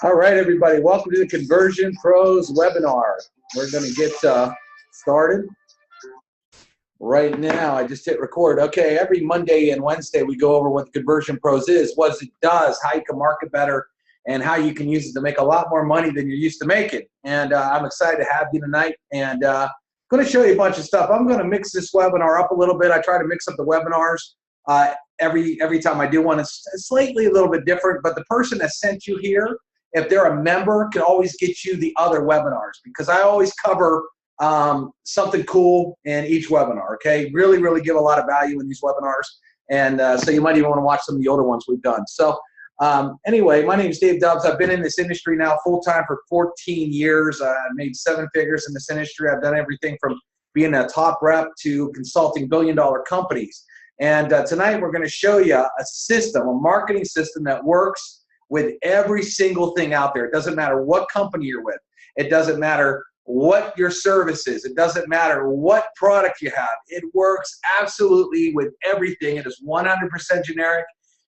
All right, everybody, welcome to the Conversion Pros webinar. We're going to get started right now. I just hit record. Okay, every Monday and Wednesday we go over what the Conversion Pros is, what it does, how you can market better, and how you can use it to make a lot more money than you're used to making. And I'm excited to have you tonight, and I'm going to show you a bunch of stuff. I'm going to mix this webinar up a little bit. I try to mix up the webinars every time I do one. It's slightly a little bit different, but the person that sent you here, if they're a member, can always get you the other webinars, because I always cover something cool in each webinar, okay? Really give a lot of value in these webinars, and so you might even want to watch some of the older ones we've done. So anyway, my name is Dave Dubbs. I've been in this industry now full-time for 14 years. I made 7 figures in this industry. I've done everything from being a top rep to consulting billion-dollar companies. And tonight we're going to show you a system, a marketing system that works with every single thing out there. It doesn't matter what company you're with. It doesn't matter what your service is. It doesn't matter what product you have. It works absolutely with everything. It is 100% generic.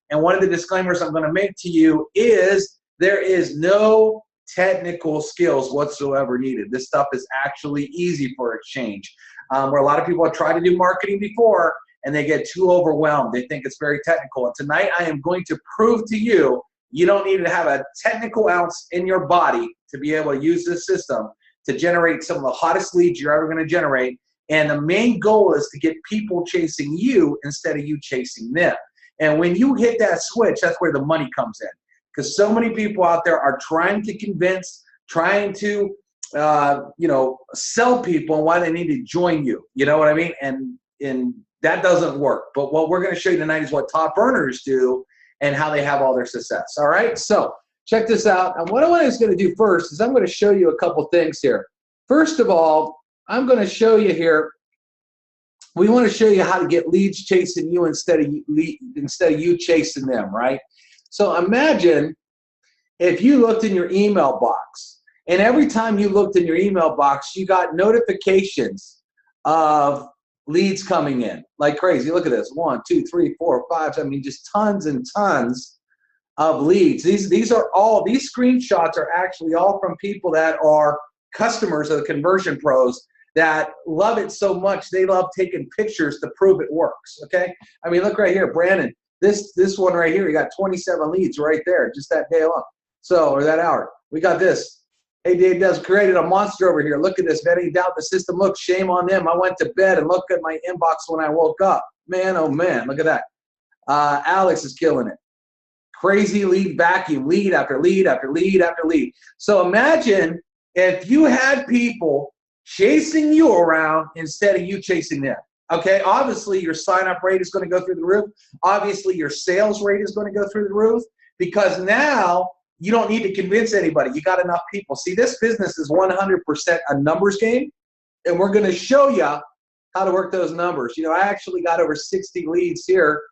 And one of the disclaimers I'm going to make to you is there is no technical skills whatsoever needed. This stuff is actually easy for a change. Where a lot of people have tried to do marketing before and they get too overwhelmed. They think it's very technical. And tonight I am going to prove to you, you don't need to have a technical ounce in your body to be able to use this system to generate some of the hottest leads you're ever going to generate. And the main goal is to get people chasing you instead of you chasing them. And when you hit that switch, that's where the money comes in. Because so many people out there are trying to convince, trying to, sell people why they need to join you. You know what I mean? And that doesn't work. But what we're going to show you tonight is what top earners do and how they have all their success. All right, so check this out. And what I was going to do first is I'm going to show you a couple things here. First of all, I'm going to show you here, we want to show you how to get leads chasing you instead of you chasing them, right? So imagine if you looked in your email box, and every time you looked in your email box, you got notifications of leads coming in like crazy. Look at this, 1, 2, 3, 4, 5. I mean, just tons and tons of leads. These screenshots are actually all from people that are customers of the Conversion Pros that love it so much they love taking pictures to prove it works. Okay, I mean, look right here, Brandon. This one right here, you got 27 leads right there just that day alone. So, or that hour. We got this. Hey, Dave Does created a monster over here. Look at this. If any doubt the system, look, shame on them. I went to bed and looked at my inbox when I woke up. Man, oh man, look at that. Alex is killing it. Crazy lead vacuum, lead after lead after lead after lead. So imagine if you had people chasing you around instead of you chasing them. Okay, obviously your sign-up rate is going to go through the roof. Obviously your sales rate is going to go through the roof, because now you don't need to convince anybody. You got enough people. See, this business is 100% a numbers game, and we're going to show you how to work those numbers. You know, I actually got over 60 leads here,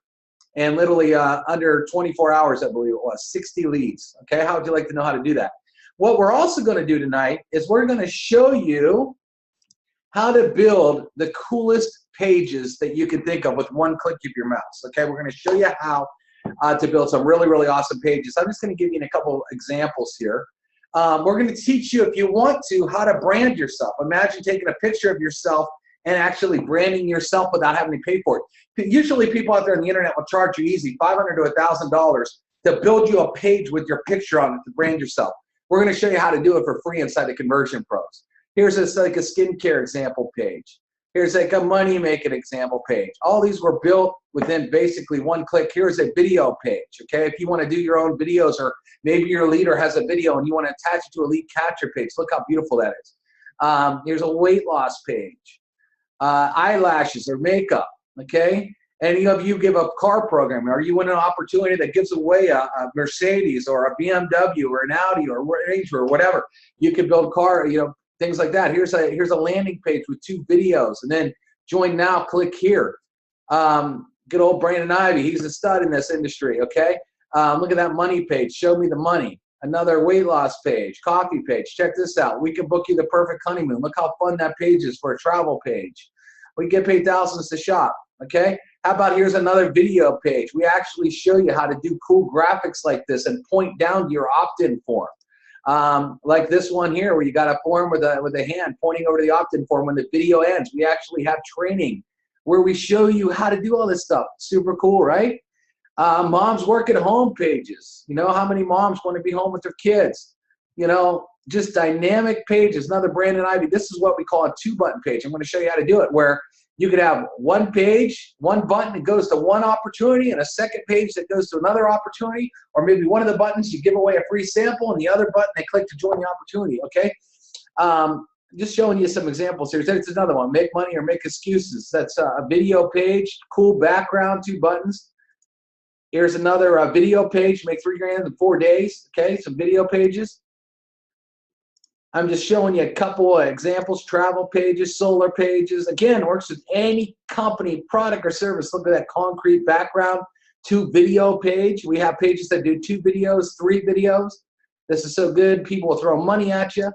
and literally under 24 hours, I believe it was, 60 leads. Okay, how would you like to know how to do that? What we're also going to do tonight is we're going to show you how to build the coolest pages that you can think of with one click of your mouse. Okay, we're going to show you how to build some really awesome pages. I'm just going to give you a couple examples here. We're going to teach you, if you want to, how to brand yourself. Imagine taking a picture of yourself and actually branding yourself without having to pay for it. Usually people out there on the internet will charge you easy $500 to $1,000 to build you a page with your picture on it to brand yourself. We're going to show you how to do it for free inside the Conversion Pros. Here's like a skincare example page. Here's like a money-making example page. All these were built within basically one click. Here's a video page, okay? If you want to do your own videos, or maybe your leader has a video and you want to attach it to a lead capture page, look how beautiful that is. Here's a weight loss page, eyelashes or makeup, okay? And you give a car program, or you win an opportunity that gives away a Mercedes or a BMW or an Audi or a Range or whatever. You can build car, things like that. Here's a landing page with 2 videos, and then join now, click here. Good old Brandon Ivey, he's a stud in this industry, okay? Look at that money page, show me the money. Another weight loss page, coffee page, check this out. We can book you the perfect honeymoon. Look how fun that page is for a travel page. We get paid thousands to shop, okay? How about here's another video page. We actually show you how to do cool graphics like this and point down to your opt-in form. Like this one here where you got a form with a hand pointing over to the opt-in form when the video ends. We actually have training where we show you how to do all this stuff. Super cool, right? Moms work at home pages. You know how many moms want to be home with their kids? You know, just dynamic pages. Another Brandon Ivy. This is what we call a 2-button page. I'm going to show you how to do it where you could have one page, one button that goes to one opportunity and a second page that goes to another opportunity, or maybe one of the buttons you give away a free sample and the other button they click to join the opportunity, okay? Just showing you some examples here. There's another one, make money or make excuses. That's a video page, cool background, 2 buttons. Here's another video page, make $3 grand in 4 days, okay? Some video pages. I'm just showing you a couple of examples, travel pages, solar pages. Again, works with any company, product, or service. Look at that concrete background, 2 video page. We have pages that do 2 videos, 3 videos. This is so good, people will throw money at you.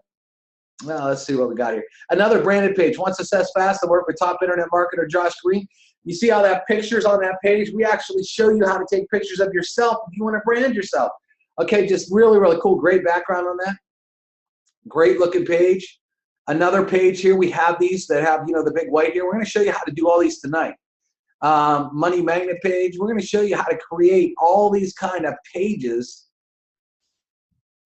Well, let's see what we got here. Another branded page. Want success fast? I work with top internet marketer Josh Green. You see how that picture's on that page? We actually show you how to take pictures of yourself if you want to brand yourself. Okay, just really, really cool. Great background on that. Great looking page. Another page here, we have these that have, you know, the big white here. We're going to show you how to do all these tonight. Money magnet page. We're going to show you how to create all these kind of pages.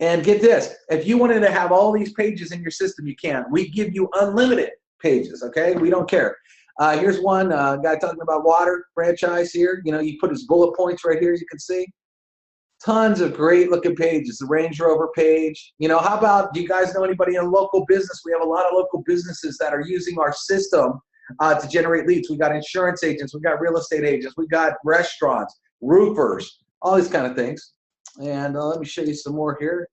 And get this, if you wanted to have all these pages in your system, you can. We give you unlimited pages, okay? We don't care. Here's one guy talking about water franchise here. You know, you put his bullet points right here, you can see. Tons of great looking pages. The Range Rover page. You know, how about, do you guys know anybody in local business? We have a lot of local businesses that are using our system to generate leads. We got insurance agents. We got real estate agents. We got restaurants, roofers, all these kind of things. And let me show you some more here.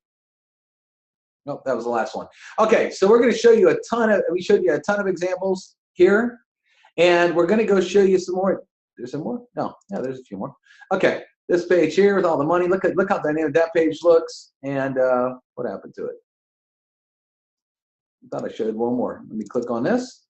Nope, that was the last one. Okay, so we're going to show you a ton of, we showed you a ton of examples here. And we're going to go show you some more. There's some more? No, yeah, there's a few more. Okay. This page here with all the money. Look how dynamic that page looks. And what happened to it? I thought I showed one more. Let me click on this.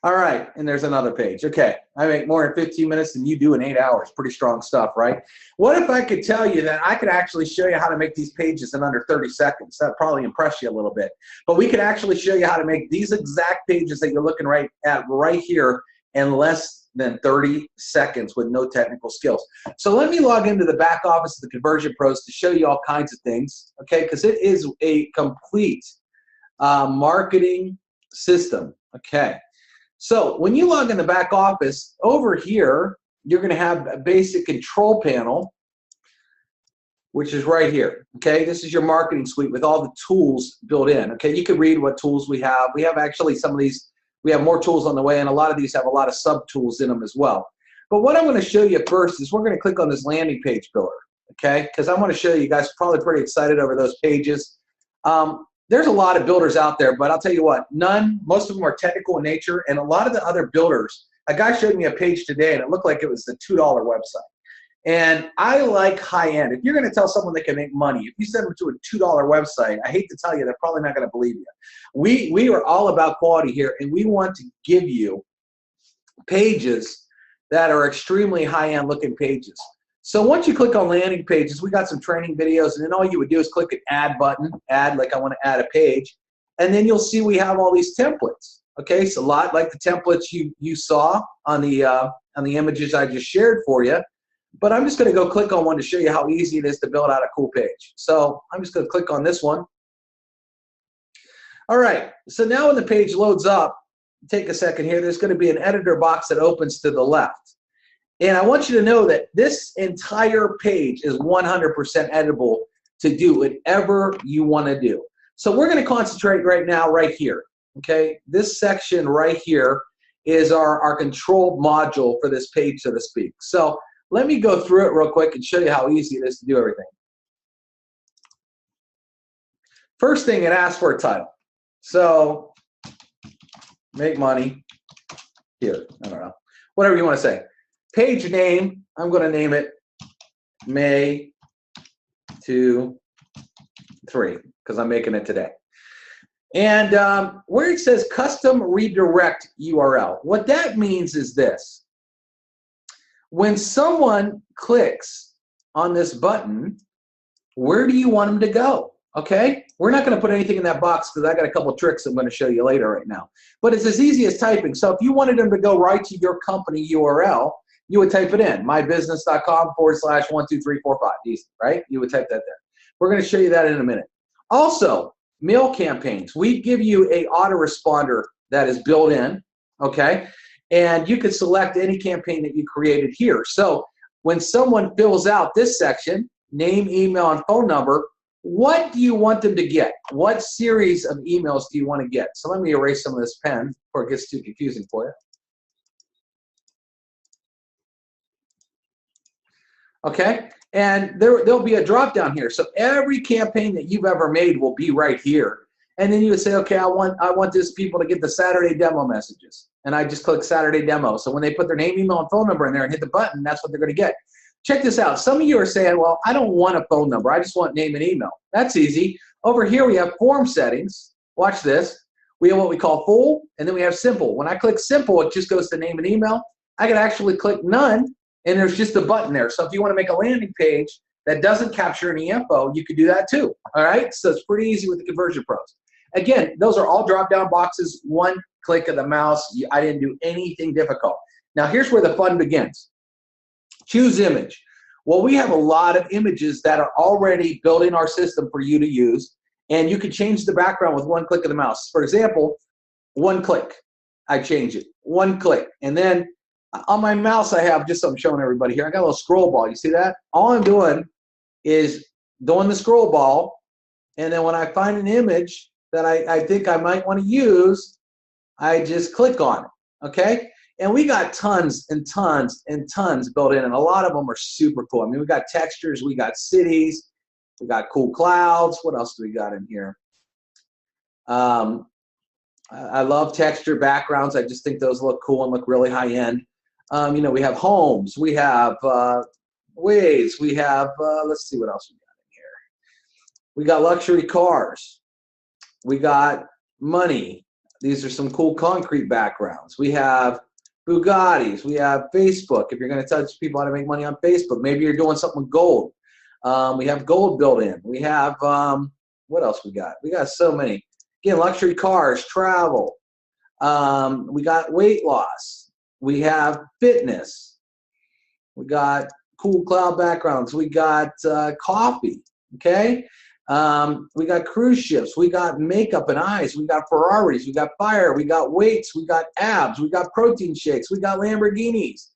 All right, and there's another page. Okay, I make more in 15 minutes than you do in 8 hours. Pretty strong stuff, right? What if I could tell you that I could actually show you how to make these pages in under 30 seconds? That'd probably impress you a little bit. But we could actually show you how to make these exact pages that you're looking at right here in less than 30 seconds with no technical skills. So let me log into the back office of the Conversion Pros to show you all kinds of things, okay? Because it is a complete marketing system, okay? So when you log in the back office, over here, you're going to have a basic control panel, which is right here, okay? This is your marketing suite with all the tools built in, okay? You can read what tools we have. We have actually some of these. We have more tools on the way, and a lot of these have a lot of sub-tools in them as well. But what I'm going to show you first is we're going to click on this landing page builder, okay? Because I want to show you guys are probably pretty excited over those pages. There's a lot of builders out there, but I'll tell you what, most of them are technical in nature, and a lot of the other builders, a guy showed me a page today, and it looked like it was the $2 website. And I like high-end. If you're going to tell someone they can make money, if you send them to a $2 website, I hate to tell you, they're probably not going to believe you. We are all about quality here, and we want to give you pages that are extremely high-end looking pages. So once you click on landing pages, we got some training videos, and then all you would do is click an add button, add, like I want to add a page, and then you'll see we have all these templates. Okay, so a lot like the templates you saw on the images I just shared for you. But I'm just going to go click on one to show you how easy it is to build out a cool page. So I'm just going to click on this one. All right, so now when the page loads up, take a second here, there's going to be an editor box that opens to the left. And I want you to know that this entire page is 100% editable to do whatever you want to do. So we're going to concentrate right now right here. Okay, this section right here is our control module for this page, so to speak. So let me go through it real quick and show you how easy it is to do everything. First thing, it asks for a title. So, make money here. I don't know. Whatever you want to say. Page name, I'm going to name it May 2, 3 because I'm making it today. And where it says custom redirect URL, what that means is this. when someone clicks on this button, where do you want them to go? Okay, we're not going to put anything in that box because I got a couple tricks I'm going to show you later right now. But it's as easy as typing. So if you wanted them to go right to your company URL, you would type it in, mybusiness.com/12345. Easy, right? You would type that there. We're going to show you that in a minute. Also, mail campaigns. We give you a autoresponder that is built in, okay? And you could select any campaign that you created here. So when someone fills out this section, name, email, and phone number, what do you want them to get? What series of emails do you want to get? So let me erase some of this pen before it gets too confusing for you. Okay, and there'll be a drop down here. So every campaign that you've ever made will be right here. And then you would say, okay, I want these people to get the Saturday demo messages. And I just click Saturday demo. So when they put their name, email, and phone number in there and hit the button, that's what they're going to get. Check this out. Some of you are saying, well, I don't want a phone number. I just want name and email. That's easy. Over here, we have form settings. Watch this. We have what we call full, and then we have simple. When I click simple, it just goes to name and email. I can actually click none, and there's just a button there. So if you want to make a landing page that doesn't capture any info, you could do that too. All right? So it's pretty easy with the Conversion Pros. Again, those are all drop-down boxes, one click of the mouse. I didn't do anything difficult. Now, here's where the fun begins. Choose image. Well, we have a lot of images that are already built in our system for you to use, and you can change the background with one click of the mouse. For example, one click. I change it. One click. And then on my mouse, I have just something showing everybody here. I got a little scroll ball. You see that? All I'm doing is doing the scroll ball, and then when I find an image that I think I might want to use, I just click on it. Okay? And we got tons and tons and tons built in, and a lot of them are super cool. I mean, we got textures, we got cities, we got cool clouds. What else do we got in here? I love texture backgrounds. I just think those look cool and look really high end. You know, we have homes, we have ways, we have, let's see what else we got in here. We got luxury cars. We got money. These are some cool concrete backgrounds. We have Bugattis. We have Facebook. If you're going to teach people how to make money on Facebook, maybe you're doing something with gold. We have gold built in. We have, what else we got? We got so many. Again, luxury cars, travel. We got weight loss. We have fitness. We got cool cloud backgrounds. We got coffee, okay? We got cruise ships. We got makeup and eyes. We got Ferraris. We got fire. We got weights. We got abs. We got protein shakes. We got Lamborghinis.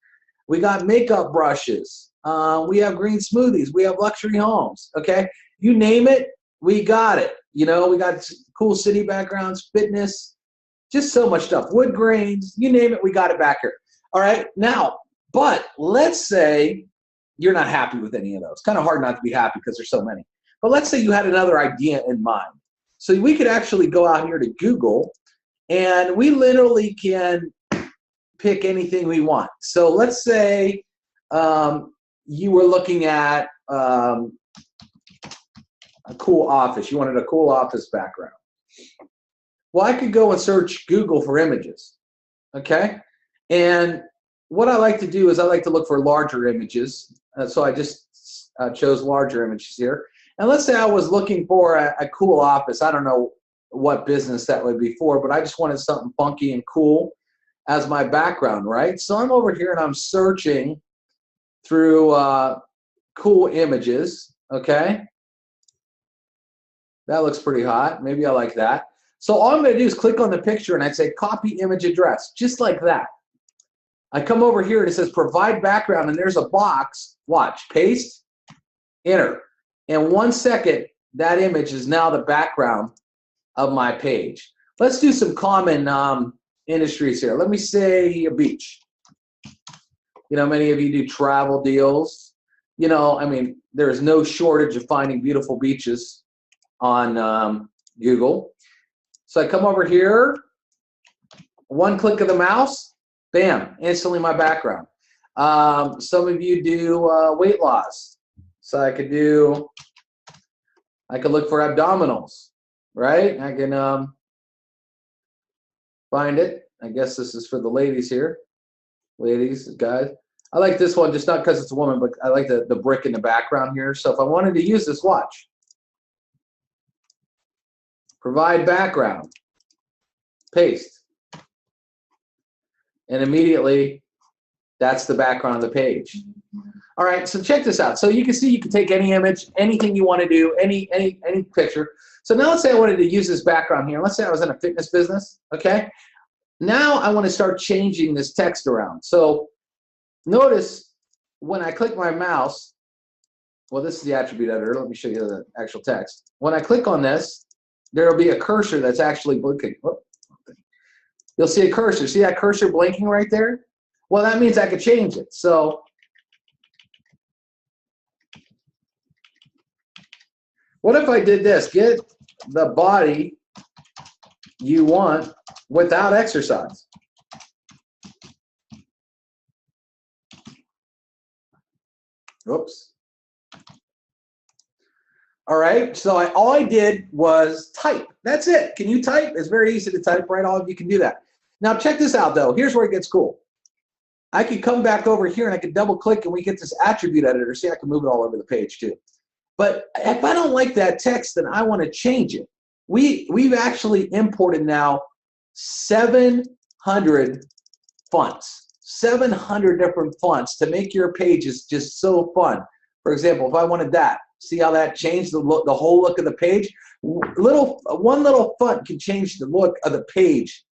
We got makeup brushes. We have green smoothies. We have luxury homes, okay? You name it, we got it. You know, we got cool city backgrounds, fitness, just so much stuff. Wood grains, you name it, we got it back here. All right, now, but let's say you're not happy with any of those. Kind of hard not to be happy because there's so many. But let's say you had another idea in mind. So we could actually go out here to Google, and we literally can pick anything we want. So let's say you were looking at a cool office. You wanted a cool office background. Well, I could go and search Google for images, okay? And what I like to do is I like to look for larger images. So I just chose larger images here. And let's say I was looking for a cool office. I don't know what business that would be for, but I just wanted something funky and cool as my background, right? So I'm over here and I'm searching through cool images, okay? That looks pretty hot. Maybe I like that. So all I'm going to do is click on the picture and I'd say copy image address, just like that. I come over here and it says provide background, and there's a box. Watch, paste, enter. In 1 second, that image is now the background of my page. Let's do some common industries here. Let me say a beach. You know, many of you do travel deals. You know, I mean, there is no shortage of finding beautiful beaches on Google. So I come over here, one click of the mouse, bam, instantly my background. Some of you do weight loss. So I could look for abdominals, right? I can find it. I guess this is for the ladies here. Ladies, guys. I like this one just not because it's a woman, but I like the brick in the background here. So if I wanted to use this, watch. Provide background. Paste. And immediately, that's the background of the page. All right, so check this out. So you can see you can take any image, anything you want to do, any picture. So now let's say I wanted to use this background here. Let's say I was in a fitness business, okay? Now I want to start changing this text around. So notice when I click my mouse, well, this is the attribute editor. Let me show you the actual text. When I click on this, there will be a cursor that's actually blinking. Whoop. You'll see a cursor. See that cursor blinking right there? Well, that means I could change it. So what if I did this? Get the body you want without exercise. Oops. All right, so all I did was type. That's it. Can you type? It's very easy to type, right? All of you can do that. Now check this out, though. Here's where it gets cool. I could come back over here and I could double click and we get this attribute editor. See, I can move it all over the page too. But if I don't like that text, then I want to change it. We've actually imported now 700 fonts, 700 different fonts to make your pages just so fun. For example, if I wanted that, see how that changed the whole look of the page? One little font can change the look of the page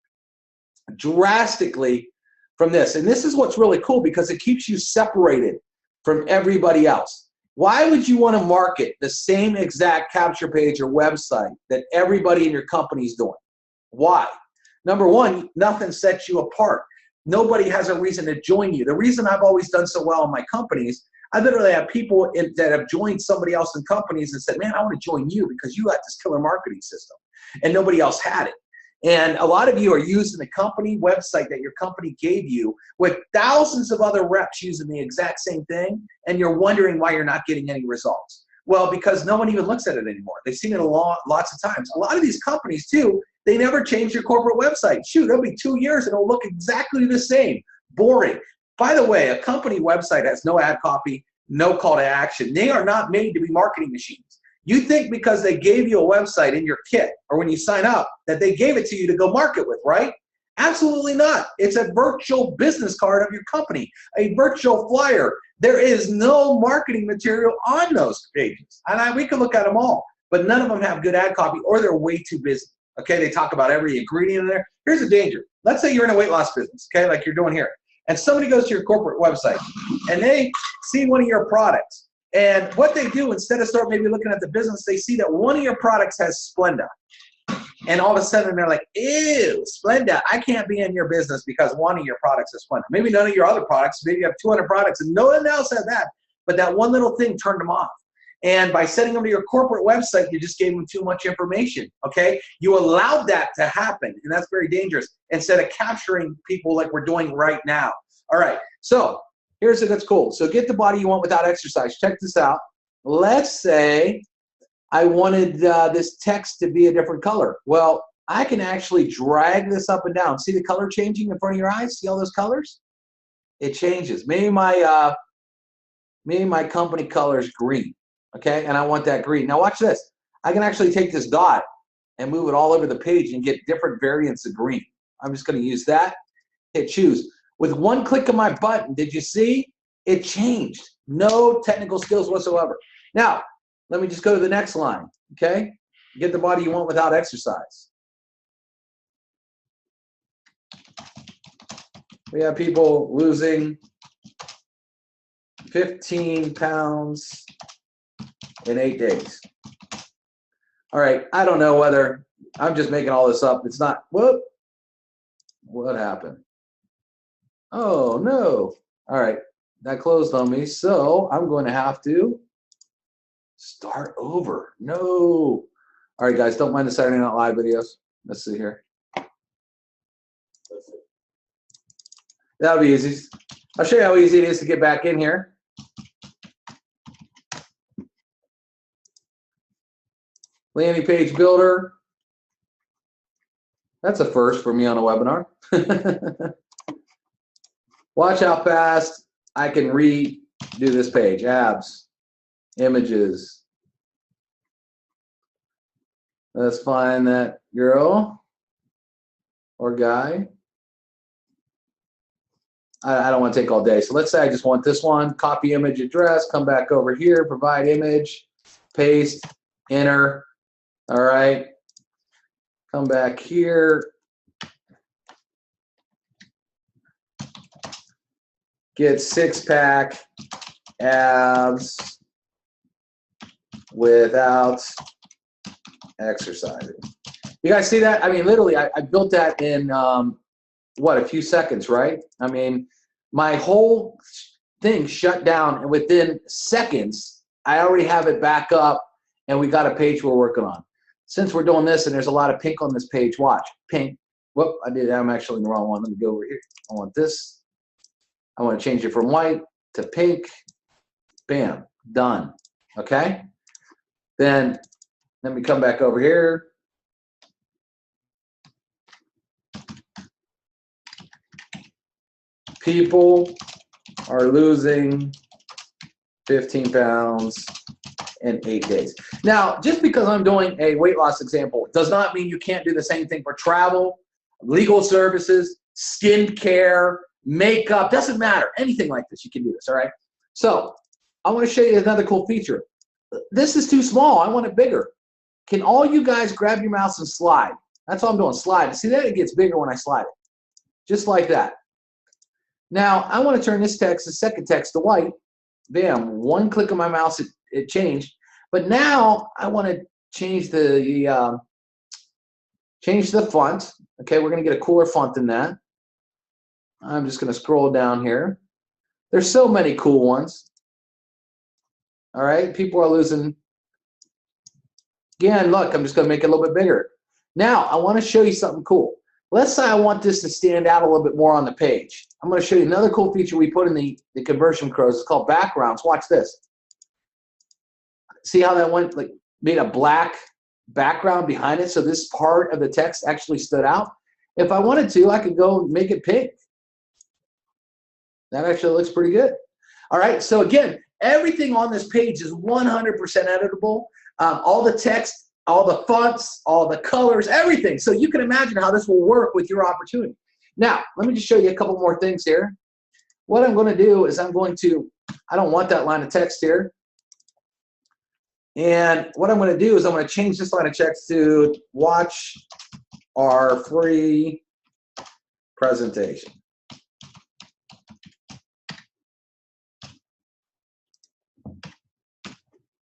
drastically from this. And this is what's really cool because it keeps you separated from everybody else. Why would you want to market the same exact capture page or website that everybody in your company is doing? Why? Number one, nothing sets you apart. Nobody has a reason to join you. The reason I've always done so well in my companies, I literally have people that have joined somebody else in companies and said, man, I want to join you because you got this killer marketing system. And nobody else had it. And a lot of you are using the company website that your company gave you with thousands of other reps using the exact same thing, and you're wondering why you're not getting any results. Well, because no one even looks at it anymore. They've seen it lots of times. A lot of these companies, too, they never change your corporate website. Shoot, it'll be 2 years and it'll look exactly the same. Boring. By the way, a company website has no ad copy, no call to action. They are not made to be marketing machines. You think because they gave you a website in your kit or when you sign up that they gave it to you to go market with, right? Absolutely not. It's a virtual business card of your company, a virtual flyer. There is no marketing material on those pages. And we can look at them all, but none of them have good ad copy or they're way too busy. Okay, they talk about every ingredient in there. Here's the danger. Let's say you're in a weight loss business, okay, like you're doing here. And somebody goes to your corporate website and they see one of your products. And what they do, instead of start maybe looking at the business, they see that one of your products has Splenda. And all of a sudden they're like, ew, Splenda, I can't be in your business because one of your products is Splenda. Maybe none of your other products, maybe you have 200 products and no one else has that. But that one little thing turned them off. And by sending them to your corporate website, you just gave them too much information, okay? You allowed that to happen, and that's very dangerous, instead of capturing people like we're doing right now. All right, so here's it that's cool. So get the body you want without exercise. Check this out. Let's say I wanted this text to be a different color. Well, I can actually drag this up and down. See the color changing in front of your eyes? See all those colors? It changes. Maybe my company color is green. Okay, and I want that green. Now watch this. I can actually take this dot and move it all over the page and get different variants of green. I'm just going to use that, hit choose. With one click of my button, did you see? It changed. No technical skills whatsoever. Now, let me just go to the next line, okay? Get the body you want without exercise. We have people losing 15 pounds in 8 days. All right, I don't know whether I'm just making all this up. It's not, whoop, what happened? Oh no. All right, that closed on me, so I'm going to have to start over. No. All right, guys, don't mind the Saturday Night Live videos. Let's see here. That'll be easy. I'll show you how easy it is to get back in here. Landing page builder. That's a first for me on a webinar. Watch how fast I can redo this page, abs, images. Let's find that girl or guy. I don't want to take all day. So let's say I just want this one, copy image address, come back over here, provide image, paste, enter. All right. Come back here. Get six-pack abs without exercising. You guys see that? I mean, literally, I built that in, what, a few seconds, right? I mean, my whole thing shut down, and within seconds, I already have it back up, and we got a page we're working on. Since we're doing this, and there's a lot of pink on this page, watch, pink. Whoop, I'm actually in the wrong one. Let me go over here. I want this. I want to change it from white to pink. Bam, done. Okay? Then let me come back over here. People are losing 15 pounds in 8 days. Now, just because I'm doing a weight loss example does not mean you can't do the same thing for travel, legal services, skincare, makeup, doesn't matter. Anything like this, you can do this, all right? So I want to show you another cool feature. This is too small. I want it bigger. Can all you guys grab your mouse and slide? That's all I'm doing, slide. See that? It gets bigger when I slide it. Just like that. Now, I want to turn this text, the second text, to white. Bam, one click of my mouse, it changed. But now I want to change the font. Okay, we're going to get a cooler font than that. I'm just going to scroll down here. There's so many cool ones. All right, people are losing. Again, look, I'm just going to make it a little bit bigger. Now, I want to show you something cool. Let's say I want this to stand out a little bit more on the page. I'm going to show you another cool feature we put in the conversion crows. It's called backgrounds. Watch this. See how that went, like, made a black background behind it, so this part of the text actually stood out? If I wanted to, I could go make it pink. That actually looks pretty good. All right, so again, everything on this page is 100% editable. All the text, all the fonts, all the colors, everything. So you can imagine how this will work with your opportunity. Now, let me just show you a couple more things here. What I'm going to do is I don't want that line of text here. And what I'm going to do is I'm going to change this line of text to watch our free presentation.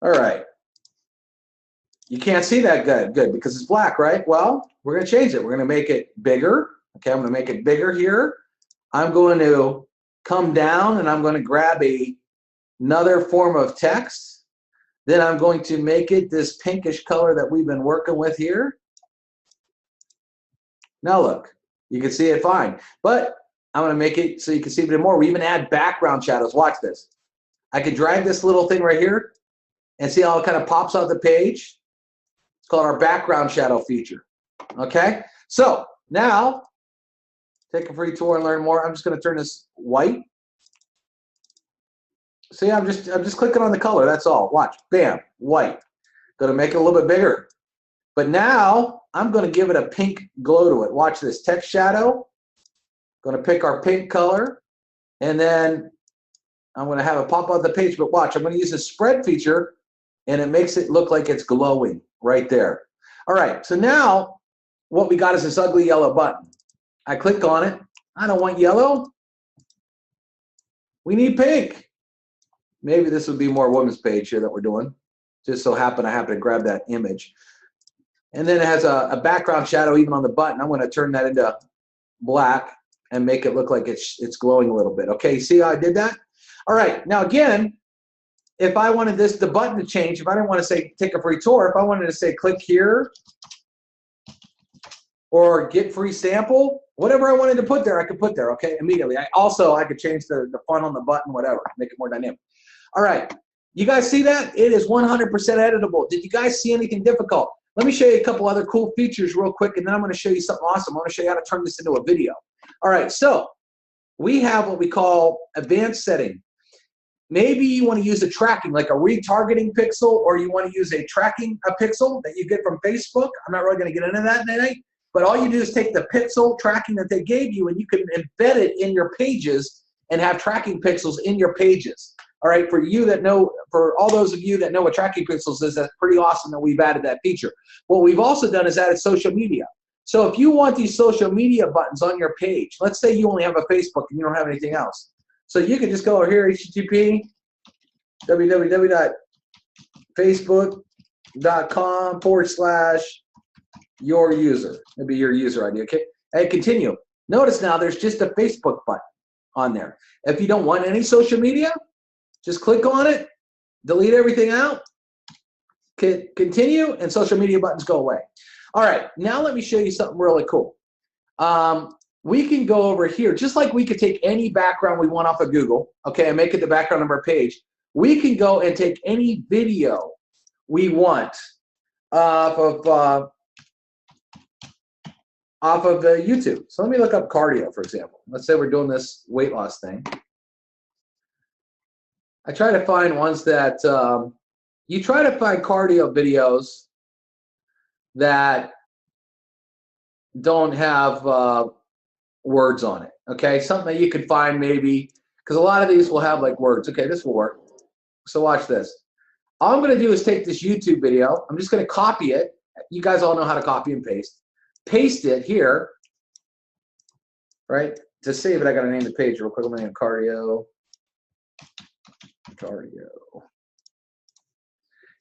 All right. You can't see that good because it's black, right? Well, we're going to change it. We're going to make it bigger. Okay, I'm going to make it bigger here. I'm going to come down and I'm going to grab another form of text. Then I'm going to make it this pinkish color that we've been working with here. Now look, you can see it fine. But I'm going to make it so you can see it even more. We even add background shadows. Watch this. I can drag this little thing right here and see how it kind of pops out the page. It's called our background shadow feature. Okay? So now, take a free tour and learn more. I'm just going to turn this white. See, I'm just clicking on the color. That's all. Watch. Bam. White. Going to make it a little bit bigger. But now, I'm going to give it a pink glow to it. Watch this. Text shadow. Going to pick our pink color. And then I'm going to have it pop out the page. But watch. I'm going to use the spread feature. And it makes it look like it's glowing right there. All right. So now, what we got is this ugly yellow button. I click on it. I don't want yellow. We need pink. Maybe this would be more women's page here that we're doing. Just so I happen to grab that image. And then it has a background shadow even on the button. I'm going to turn that into black and make it look like it's glowing a little bit. Okay, see how I did that? All right, now again, if I wanted the button to change, if I didn't want to say take a free tour, if I wanted to say click here or get free sample, whatever I wanted to put there, I could put there, okay, immediately. I could change the font on the button, whatever, make it more dynamic. All right, you guys see that? It is 100% editable. Did you guys see anything difficult? Let me show you a couple other cool features real quick, and then I'm going to show you something awesome. I'm going to show you how to turn this into a video. All right, so we have what we call advanced setting. Maybe you want to use a tracking, like a retargeting pixel, or you want to use a tracking pixel that you get from Facebook. I'm not really going to get into that today, but all you do is take the pixel tracking that they gave you, and you can embed it in your pages and have tracking pixels in your pages. All right, for you that know, for all those of you that know what tracking pixels is, that's pretty awesome that we've added that feature. What we've also done is added social media. So if you want these social media buttons on your page, let's say you only have a Facebook and you don't have anything else. So you can just go over here, http www.facebook.com/your user. Maybe your user ID, okay? And continue. Notice now there's just a Facebook button on there. If you don't want any social media, just click on it, delete everything out, continue, and social media buttons go away. All right, now let me show you something really cool. We can go over here, just like we could take any background we want off of Google, okay, and make it the background of our page. We can go and take any video we want off of YouTube. So let me look up cardio, for example. Let's say we're doing this weight loss thing. I try to find ones that, you try to find cardio videos that don't have words on it, okay? Something that you could find maybe, because a lot of these will have like words. Okay, this will work. So watch this. All I'm gonna do is take this YouTube video. I'm just gonna copy it. You guys all know how to copy and paste. Paste it here, right? To save it, I gotta name the page real quick. I'm gonna name cardio.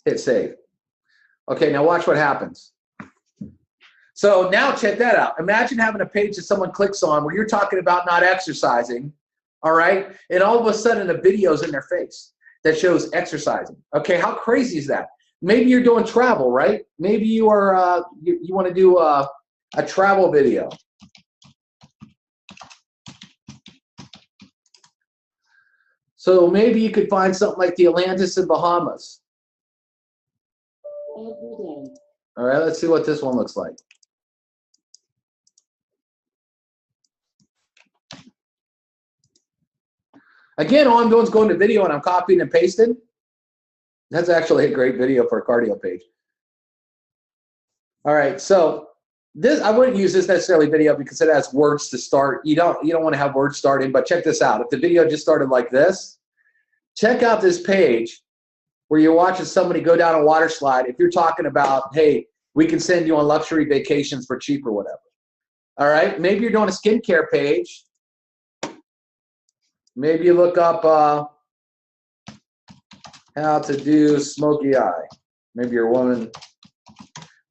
Hit save. Okay, now watch what happens. So now check that out. Imagine having a page that someone clicks on where you're talking about not exercising, all right? And all of a sudden a video's in their face that shows exercising. Okay, how crazy is that? Maybe you're doing travel, right? Maybe you are you want to do a travel video. So maybe you could find something like the Atlantis in Bahamas. Every day. All right, let's see what this one looks like. Again, all I'm doing is going to video and I'm copying and pasting. That's actually a great video for a cardio page. All right, so this, I wouldn't use this necessarily video because it has words to start. You don't want to have words starting, but check this out. If the video just started like this, check out this page where you're watching somebody go down a water slide. If you're talking about, hey, we can send you on luxury vacations for cheap or whatever. All right, maybe you're doing a skincare page. Maybe you look up how to do smoky eye. Maybe you're a woman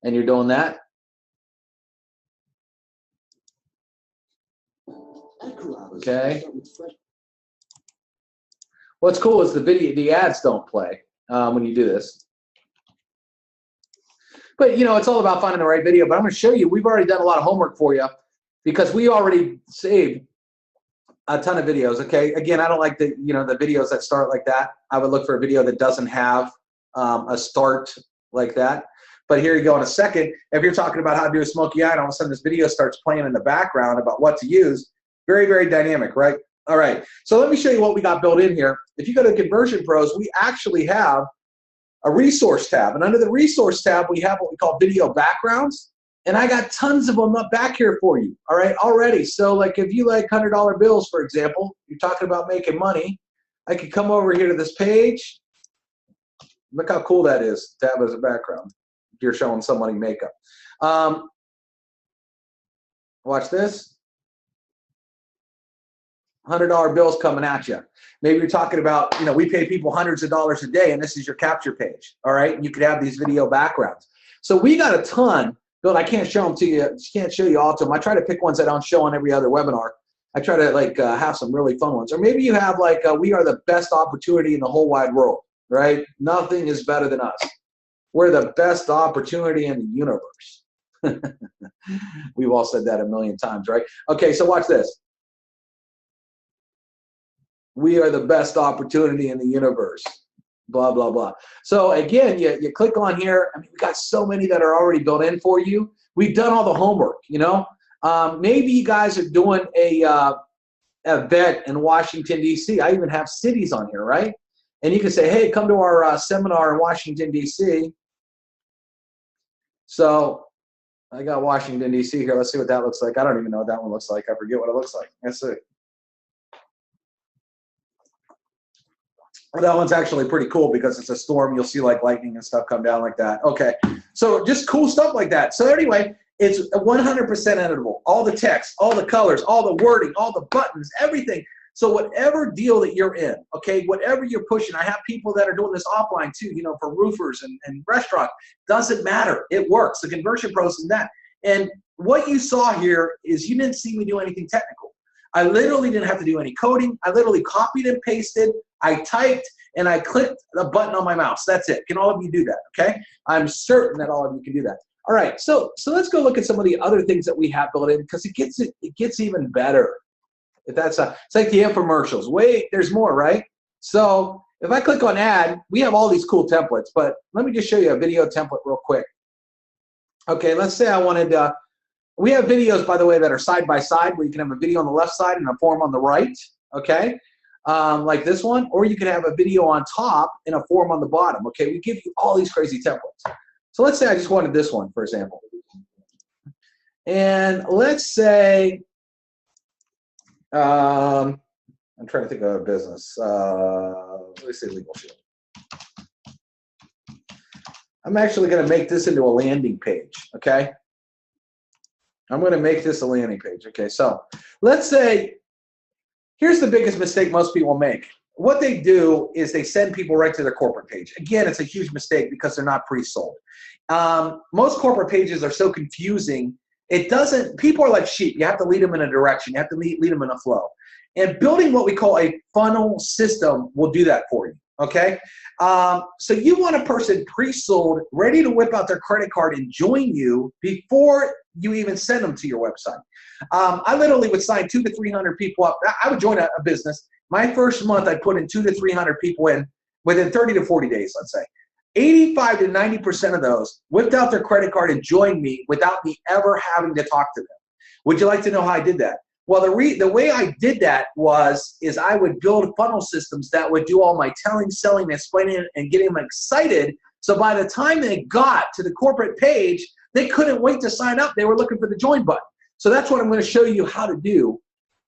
and you're doing that. Okay. What's cool is the ads don't play when you do this. But you know, it's all about finding the right video. But I'm going to show you. We've already done a lot of homework for you because we already saved a ton of videos. Okay. Again, I don't like the the videos that start like that. I would look for a video that doesn't have a start like that. But here you go in a second. If you're talking about how to do a smoky eye, and all of a sudden this video starts playing in the background about what to use. Very, very dynamic, right? All right. So let me show you what we got built in here. If you go to Conversion Pros, we actually have a resource tab. And under the resource tab, we have what we call video backgrounds. And I got tons of them up back here for you, all right, already. So like if you like $100 bills, for example, you're talking about making money, I could come over here to this page. Look how cool that is to have as a background. You're showing somebody makeup. Watch this. $100 bills coming at you. Maybe you're talking about, we pay people hundreds of dollars a day, and this is your capture page, all right? And you could have these video backgrounds. So we got a ton. Bill, I can't show them to you. Can't show you all to them. I try to pick ones I don't show on every other webinar. I try to have some really fun ones. Or maybe you have we are the best opportunity in the whole wide world, right? Nothing is better than us. We're the best opportunity in the universe. We've all said that a million times, right? Okay, so watch this. We are the best opportunity in the universe. Blah, blah, blah. So again, you click on here. I mean, we got so many that are already built in for you. We've done all the homework, maybe you guys are doing event in Washington, D.C. I even have cities on here, right? And you can say, hey, come to our seminar in Washington, D.C. So I got Washington, D.C. here. Let's see what that looks like. I don't even know what that one looks like. I forget what it looks like. Let's see. That one's actually pretty cool because it's a storm. You'll see like lightning and stuff come down like that. Okay, so just cool stuff like that. So anyway, it's 100% editable. All the text, all the colors, all the wording, all the buttons, everything. So whatever deal that you're in, okay, whatever you're pushing, I have people that are doing this offline too, you know, for roofers and restaurants. Doesn't matter. It works. The conversion process is that. And what you saw here is you didn't see me do anything technical. I literally didn't have to do any coding. I literally copied and pasted. I typed and I clicked the button on my mouse. That's it. Can all of you do that? Okay. I'm certain that all of you can do that. All right. So let's go look at some of the other things that we have built in because it gets even better. If that's it's like the infomercials. Wait, there's more, right? So if I click on add, we have all these cool templates, but let me just show you a video template real quick. Okay. Let's say I wanted we have videos, by the way, that are side by side where you can have a video on the left side and a form on the right. Okay. Like this one, or you can have a video on top and a form on the bottom. Okay, we give you all these crazy templates. So let's say I just wanted this one, for example. And let's say, I'm trying to think of a business. Let's say Legal Shield. I'm actually going to make this into a landing page, okay? I'm going to make this a landing page, okay? So let's say, here's the biggest mistake most people make. What they do is they send people right to their corporate page. Again, it's a huge mistake because they're not pre-sold. Most corporate pages are so confusing. It doesn't, people are like sheep. You have to lead them in a direction. You have to lead them in a flow. And building what we call a funnel system will do that for you, okay? So you want a person pre-sold, ready to whip out their credit card and join you before you even send them to your website. I literally would sign 200 to 300 people up. I would join a business. My first month, I put in 200 to 300 people in within 30 to 40 days, let's say. 85 to 90% of those whipped out their credit card and joined me without me ever having to talk to them. Would you like to know how I did that? Well, the way I did that is I would build funnel systems that would do all my telling, selling, explaining, and getting them excited. So by the time they got to the corporate page, they couldn't wait to sign up. They were looking for the join button. So that's what I'm going to show you how to do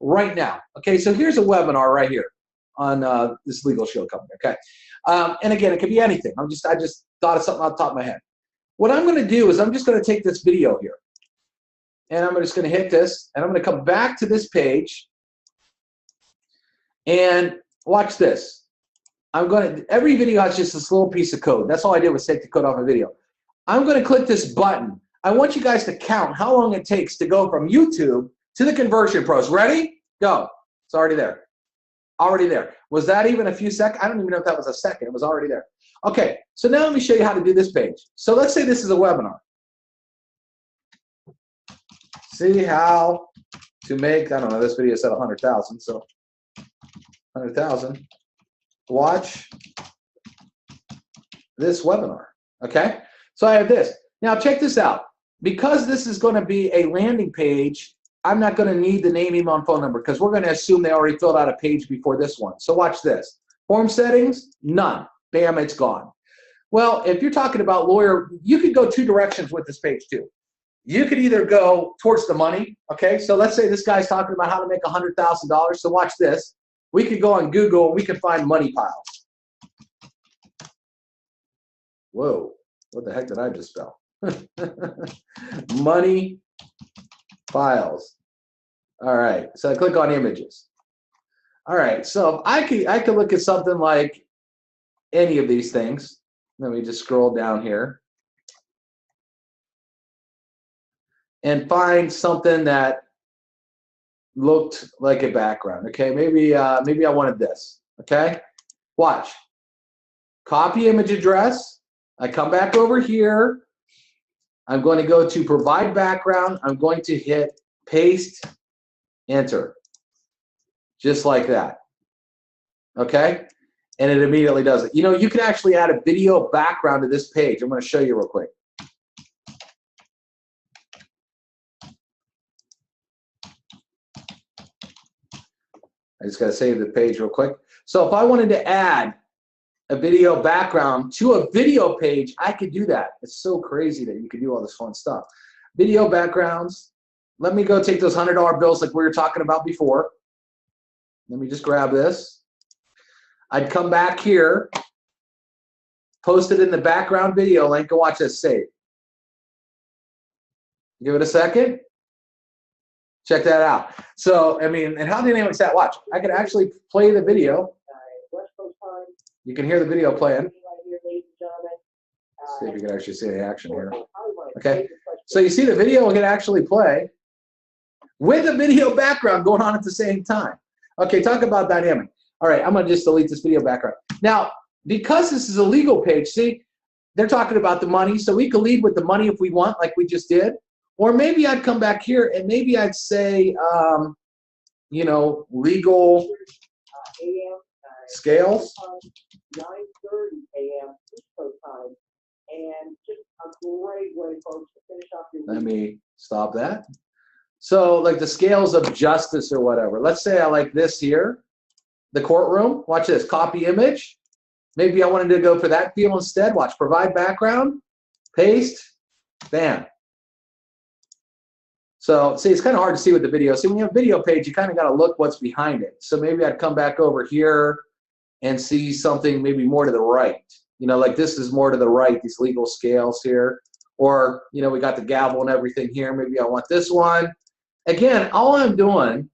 right now. Okay, so here's a webinar right here on this Legal Shield company. Okay, and again, it could be anything. I just thought of something off the top of my head. What I'm going to do is I'm just going to take this video here, and I'm just going to hit this, and I'm going to come back to this page, and watch this. Every video has just this little piece of code. That's all I did was take the code off a video. I'm going to click this button. I want you guys to count how long it takes to go from YouTube to the conversion pros. Ready? Go. It's already there. Already there. Was that even a few seconds? I don't even know if that was a second. It was already there. Okay, so now let me show you how to do this page. So let's say this is a webinar. See how to make, I don't know, this video said 100,000, so 100,000. Watch this webinar, okay? So I have this. Now check this out. Because this is going to be a landing page, I'm not going to need the name, email, and phone number because we're going to assume they already filled out a page before this one. So watch this. Form settings, none. Bam, it's gone. Well, if you're talking about lawyer, you could go two directions with this page too. You could either go towards the money, okay? So let's say this guy's talking about how to make $100,000. So watch this. We could go on Google and we can find money piles. Whoa, what the heck did I just spell? Money files. All right, so I click on images. All right, so I could look at something like any of these things. Let me just scroll down here and find something that looked like a background. Okay, maybe I wanted this. Okay, watch. Copy image address. I come back over here. I'm going to go to provide background. I'm going to hit paste, enter, just like that. Okay, and it immediately does it. You know, you can actually add a video background to this page. I'm going to show you real quick. I just got to save the page real quick. So if I wanted to add a video background to a video page, I could do that. It's so crazy that you could do all this fun stuff. Video backgrounds. Let me go take those $100 bills like we were talking about before. Let me just grab this. I'd come back here, post it in the background video link, and watch this save. Give it a second. Check that out. So, I mean, and how dynamic is that? Watch. I could actually play the video. You can hear the video playing. Let's see if you can actually see the action here. Okay. So you see the video can actually play with a video background going on at the same time. Okay, talk about dynamic. All right, I'm going to just delete this video background. Now, because this is a legal page, see, they're talking about the money, so we can lead with the money if we want, like we just did. Or maybe I'd come back here and maybe I'd say, you know, legal scales. 9:30 a.m. East Coast time, and just a great way, folks, to finish off your week. Let me stop that. So, like the scales of justice or whatever. Let's say I like this here, the courtroom. Watch this, copy image. Maybe I wanted to go for that feel instead. Watch, provide background, paste, bam. So, see, it's kind of hard to see with the video. See, when you have a video page, you kind of got to look what's behind it. So maybe I'd come back over here and see something maybe more to the right. You know, like this is more to the right, these legal scales here. Or, you know, we got the gavel and everything here. Maybe I want this one. Again, all I'm doing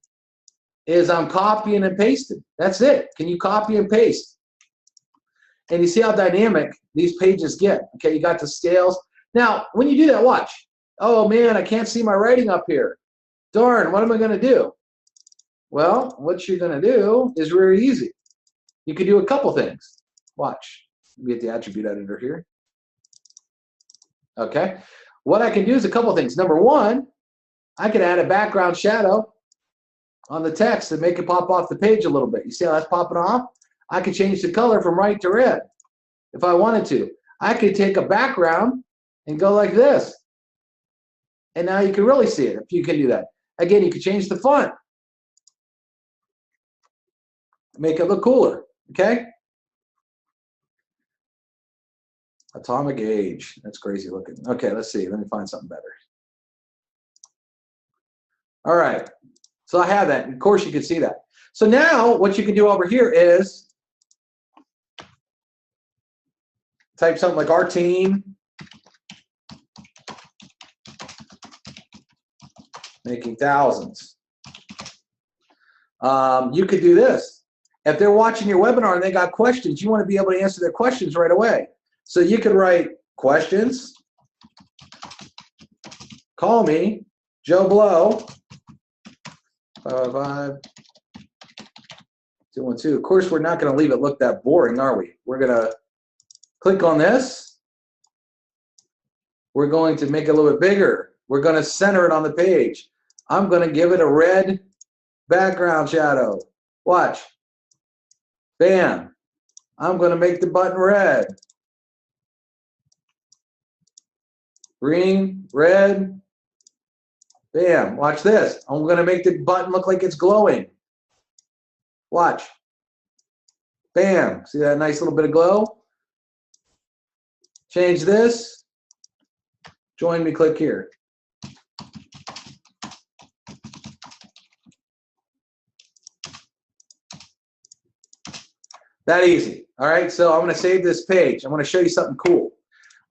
is I'm copying and pasting. That's it. Can you copy and paste? And you see how dynamic these pages get. Okay, you got the scales. Now, when you do that, watch. Oh, man, I can't see my writing up here. Darn, what am I going to do? Well, what you're going to do is very easy. You can do a couple things. Watch. Let me get the attribute editor here. Okay. What I can do is a couple things. Number one, I can add a background shadow on the text and make it pop off the page a little bit. You see how that's popping off? I could change the color from white to red if I wanted to. I could take a background and go like this. And now you can really see it if you can do that. Again, you can change the font. Make it look cooler, okay? Atomic age. That's crazy looking. Okay, let's see. Let me find something better. All right. So I have that. Of course, you can see that. So now what you can do over here is type something like our team making thousands. You could do this. If they're watching your webinar and they got questions, you want to be able to answer their questions right away. So you could write questions. Call me, Joe Blow, 555-212. Of course, we're not going to leave it look that boring, are we? We're going to click on this. We're going to make it a little bit bigger. We're going to center it on the page. I'm going to give it a red background shadow. Watch. Bam. I'm going to make the button red. Green, red. Bam. Watch this. I'm going to make the button look like it's glowing. Watch. Bam. See that nice little bit of glow? Change this. Join me, click here. That easy. All right, so I'm going to save this page. I'm going to show you something cool.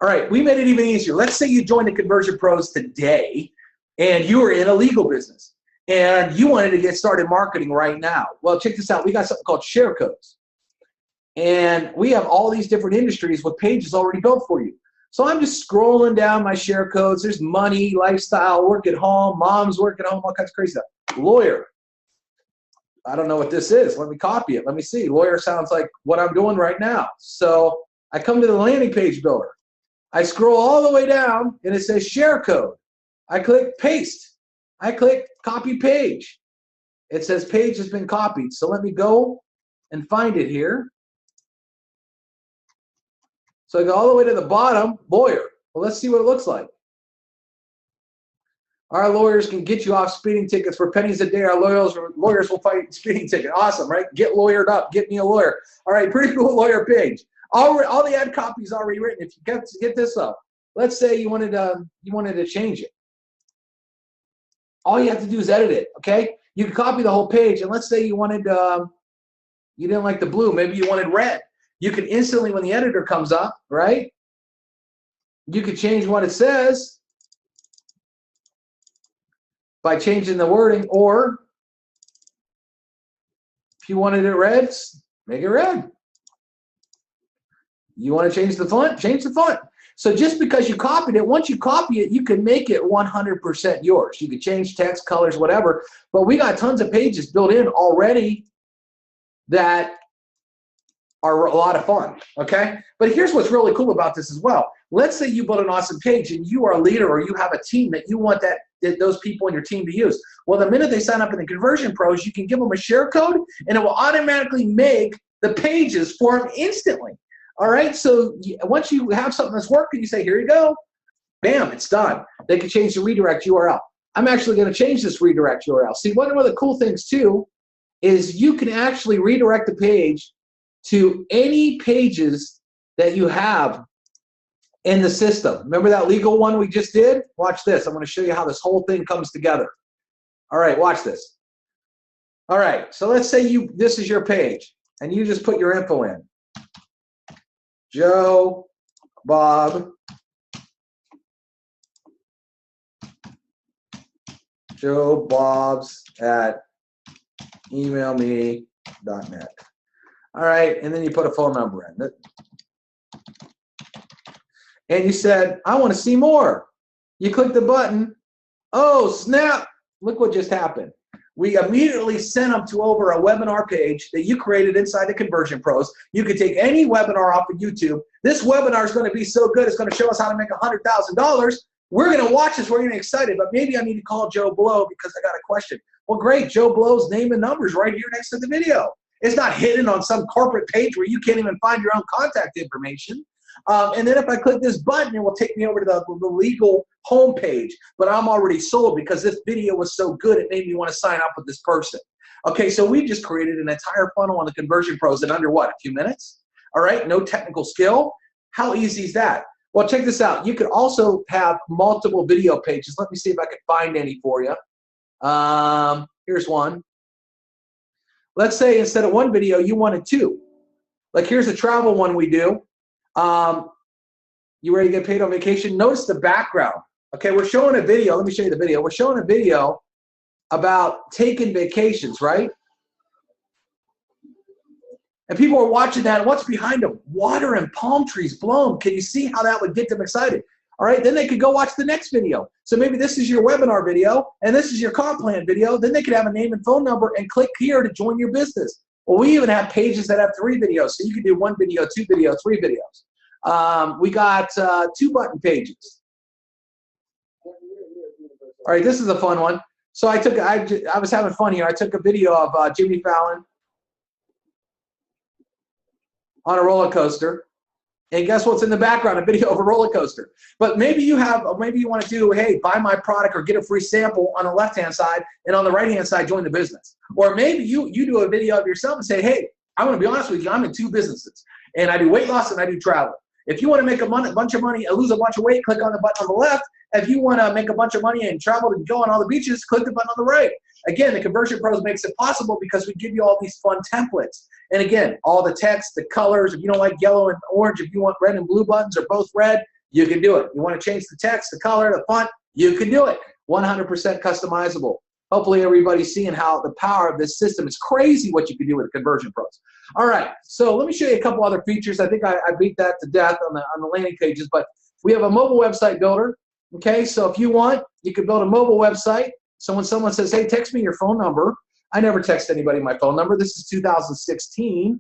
All right, we made it even easier. Let's say you joined the Conversion Pros today and you were in a legal business and you wanted to get started marketing right now. Well, check this out. We got something called share codes. And we have all these different industries with pages already built for you. So I'm just scrolling down my share codes. There's money, lifestyle, work at home, mom's work at home, all kinds of crazy stuff. Lawyer. I don't know what this is. Let me copy it. Let me see. Lawyer sounds like what I'm doing right now. So I come to the landing page builder. I scroll all the way down and it says share code. I click paste. I click copy page. It says page has been copied. So let me go and find it here. So I go all the way to the bottom, lawyer. Well, let's see what it looks like. Our lawyers can get you off speeding tickets for pennies a day. Our lawyers will fight speeding ticket. Awesome, right? Get lawyered up. Get me a lawyer. All right, pretty cool lawyer page. All the ad copy is already written. If you get this up, let's say you wanted to change it. All you have to do is edit it. Okay, you can copy the whole page, and let's say you wanted you didn't like the blue. Maybe you wanted red. You can instantly, when the editor comes up, right? You could change what it says by changing the wording, or if you wanted it red, make it red. You want to change the font? Change the font. So just because you copied it, once you copy it, you can make it 100% yours. You can change text, colors, whatever. But we got tons of pages built in already that are a lot of fun, okay? But here's what's really cool about this as well. Let's say you build an awesome page and you are a leader or you have a team that you want those people in your team to use. Well, the minute they sign up in the Conversion Pros, you can give them a share code and it will automatically make the pages for them instantly. All right, so once you have something that's working, you say, here you go. Bam, it's done. They can change the redirect URL. I'm actually going to change this redirect URL. See, one of the cool things too is you can actually redirect the page to any pages that you have in the system. Remember that legal one we just did? Watch this. I'm going to show you how this whole thing comes together. All right, watch this. All right, so let's say this is your page, and you just put your info in. Joe, Bob, Joe Bob's at emailme.net. All right, and then you put a phone number in. And you said, I want to see more. You click the button. Oh, snap. Look what just happened. We immediately sent them to over a webinar page that you created inside the Conversion Pros. You can take any webinar off of YouTube. This webinar is going to be so good, it's going to show us how to make $100,000. We're going to watch this. We're going to get excited, but maybe I need to call Joe Blow because I got a question. Well, great. Joe Blow's name and numbers right here next to the video. It's not hidden on some corporate page where you can't even find your own contact information. And then if I click this button, it will take me over to the legal homepage. But I'm already sold because this video was so good, it made me want to sign up with this person. Okay, so we just created an entire funnel on the Conversion Pros in under what, a few minutes? All right, no technical skill. How easy is that? Well, check this out. You could also have multiple video pages. Let me see if I can find any for you. Here's one. Let's say instead of one video, you wanted two. Like here's a travel one we do. You ready to get paid on vacation? Notice the background. Okay, we're showing a video. Let me show you the video. We're showing a video about taking vacations, right? And people are watching that. What's behind them? Water and palm trees blown. Can you see how that would get them excited? All right, then they could go watch the next video. So maybe this is your webinar video, and this is your comp plan video. Then they could have a name and phone number and click here to join your business. Well, we even have pages that have 3 videos. So you can do 1 video, 2 videos, 3 videos. We got 2 button pages. All right, this is a fun one. So I was having fun here. I took a video of Jimmy Fallon on a roller coaster. And guess what's in the background? A video of a roller coaster. But maybe you want to do, hey, buy my product or get a free sample on the left-hand side, and on the right-hand side, join the business. Or maybe you do a video of yourself and say, hey, I want to be honest with you, I'm in 2 businesses, and I do weight loss and I do travel. If you want to make a bunch of money and lose a bunch of weight, click on the button on the left. If you want to make a bunch of money and travel and go on all the beaches, click the button on the right. Again, the Conversion Pros makes it possible because we give you all these fun templates. And again, all the text, the colors, if you don't like yellow and orange, if you want red and blue buttons or both red, you can do it. You want to change the text, the color, the font, you can do it. 100% customizable. Hopefully everybody's seeing how the power of this system is crazy what you can do with Conversion Pros. All right, so let me show you a couple other features. I think I beat that to death on the landing pages, but we have a mobile website builder. Okay, so if you want, you can build a mobile website. So when someone says, hey, text me your phone number, I never text anybody my phone number. This is 2016.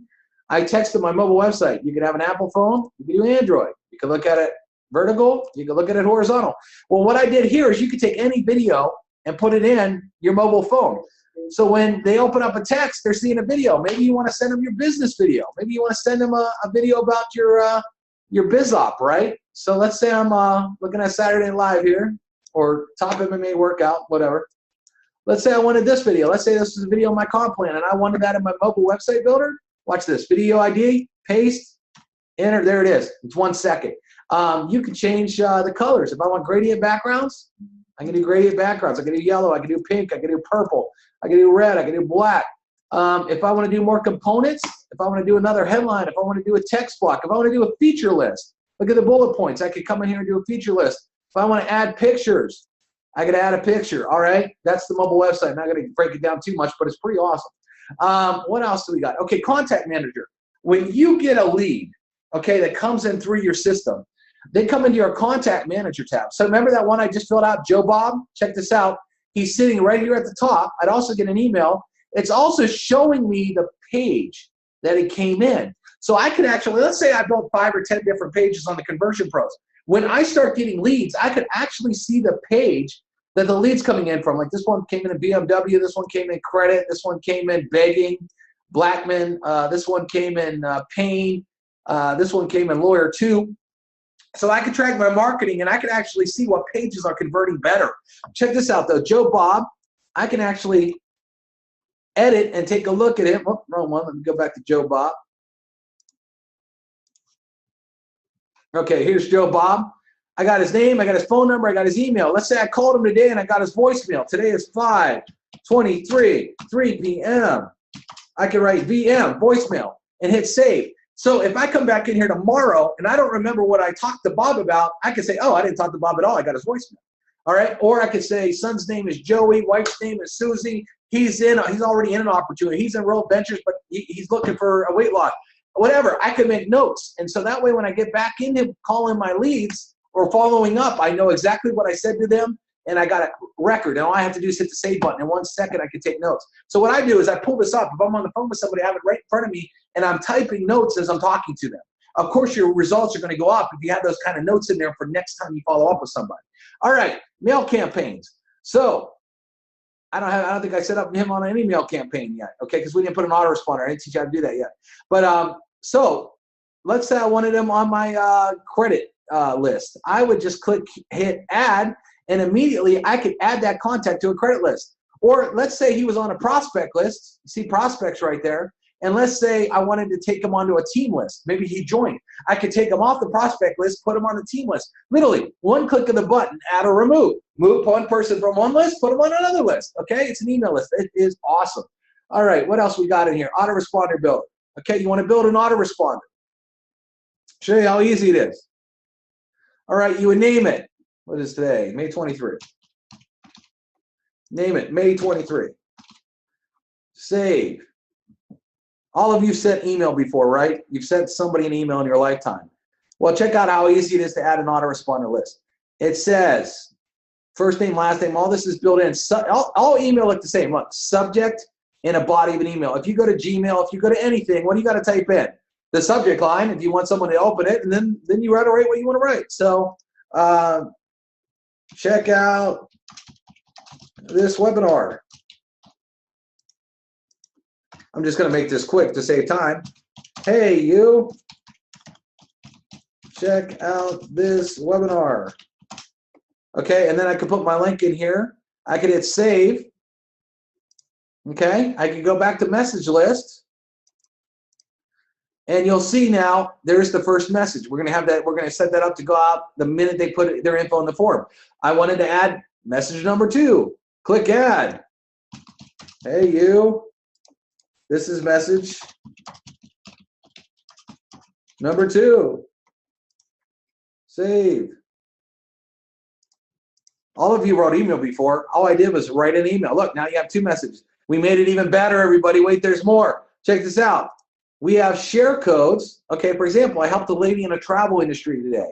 I texted my mobile website. You can have an Apple phone. You can do Android. You can look at it vertical. You can look at it horizontal. Well, what I did here is you could take any video and put it in your mobile phone. So when they open up a text, they're seeing a video. Maybe you want to send them your business video. Maybe you want to send them a video about your biz op, right? So let's say I'm looking at Saturday Night Live here. or top MMA workout, whatever. Let's say I wanted this video. Let's say this is a video on my comp plan, and I wanted that in my mobile website builder. Watch this. Video ID, paste, enter. There it is. It's 1 second. You can change the colors. If I want gradient backgrounds, I can do gradient backgrounds. I can do yellow. I can do pink. I can do purple. I can do red. I can do black. If I want to do more components, if I want to do another headline, if I want to do a text block, if I want to do a feature list, look at the bullet points. I could come in here and do a feature list. If I want to add pictures, I could add a picture. All right, that's the mobile website. I'm not going to break it down too much, but it's pretty awesome. What else do we got? Okay, contact manager. When you get a lead, okay, that comes in through your system, they come into your contact manager tab. So remember that one I just filled out, Joe Bob? Check this out. He's sitting right here at the top. I'd also get an email. It's also showing me the page that it came in. So I could actually, let's say I built 5 or 10 different pages on the Conversion Pros. When I start getting leads, I could actually see the page that the lead's coming in from. Like this one came in BMW, this one came in credit, this one came in begging, Blackman, this one came in pain, this one came in lawyer 2. So I could track my marketing and I could actually see what pages are converting better. Check this out though, Joe Bob, I can actually edit and take a look at him. Oh, wrong one. Let me go back to Joe Bob. Okay, here's Joe Bob. I got his name, I got his phone number, I got his email. Let's say I called him today and I got his voicemail. Today is 5:23, 3 p.m. I can write VM, voicemail, and hit save. So if I come back in here tomorrow and I don't remember what I talked to Bob about, I can say, oh, I didn't talk to Bob at all. I got his voicemail. All right. Or I could say, son's name is Joey, wife's name is Susie. He's already in an opportunity. He's enrolled ventures, but he's looking for a weight loss. Whatever. I could make notes. And so that way when I get back into calling my leads or following up, I know exactly what I said to them and I got a record. And all I have to do is hit the save button. In 1 second, I can take notes. So what I do is I pull this up. If I'm on the phone with somebody, I have it right in front of me and I'm typing notes as I'm talking to them. Of course, your results are going to go up if you have those kind of notes in there for next time you follow up with somebody. All right, mail campaigns. So I don't think I set up him on any mail campaign yet, okay, because we didn't put an autoresponder. I didn't teach you how to do that yet. But so let's say I wanted him on my credit list. I would just hit add, and immediately I could add that contact to a credit list. Or let's say he was on a prospect list. You see prospects right there. And let's say I wanted to take him onto a team list. Maybe he joined. I could take him off the prospect list, put him on the team list. Literally, one click of the button, add or remove. Move one person from one list, put them on another list. Okay, it's an email list. It is awesome. All right, what else we got in here? Autoresponder builder. Okay, you want to build an autoresponder. Show you how easy it is. All right, you would name it. What is today? May 23. Name it, May 23. Save. All of you sent email before, right? You've sent somebody an email in your lifetime. Well, check out how easy it is to add an autoresponder list. It says first name, last name, all this is built in. All email look the same. Look, subject and a body of an email. If you go to Gmail, if you go to anything, what do you got to type in? The subject line, if you want someone to open it, and then you write what you want to write. So check out this webinar. I'm just going to make this quick to save time. Hey, you, check out this webinar. Okay, and then I can put my link in here. I can hit save. Okay, I can go back to message list. And you'll see now, there's the first message. We're going to have that. We're going to set that up to go out the minute they put their info in the form. I wanted to add message number 2. Click add. Hey, you. This is message number 2. Save. All of you wrote email before. All I did was write an email. Look, now you have 2 messages. We made it even better, everybody. Wait, there's more. Check this out. We have share codes. Okay, for example, I helped a lady in a travel industry today.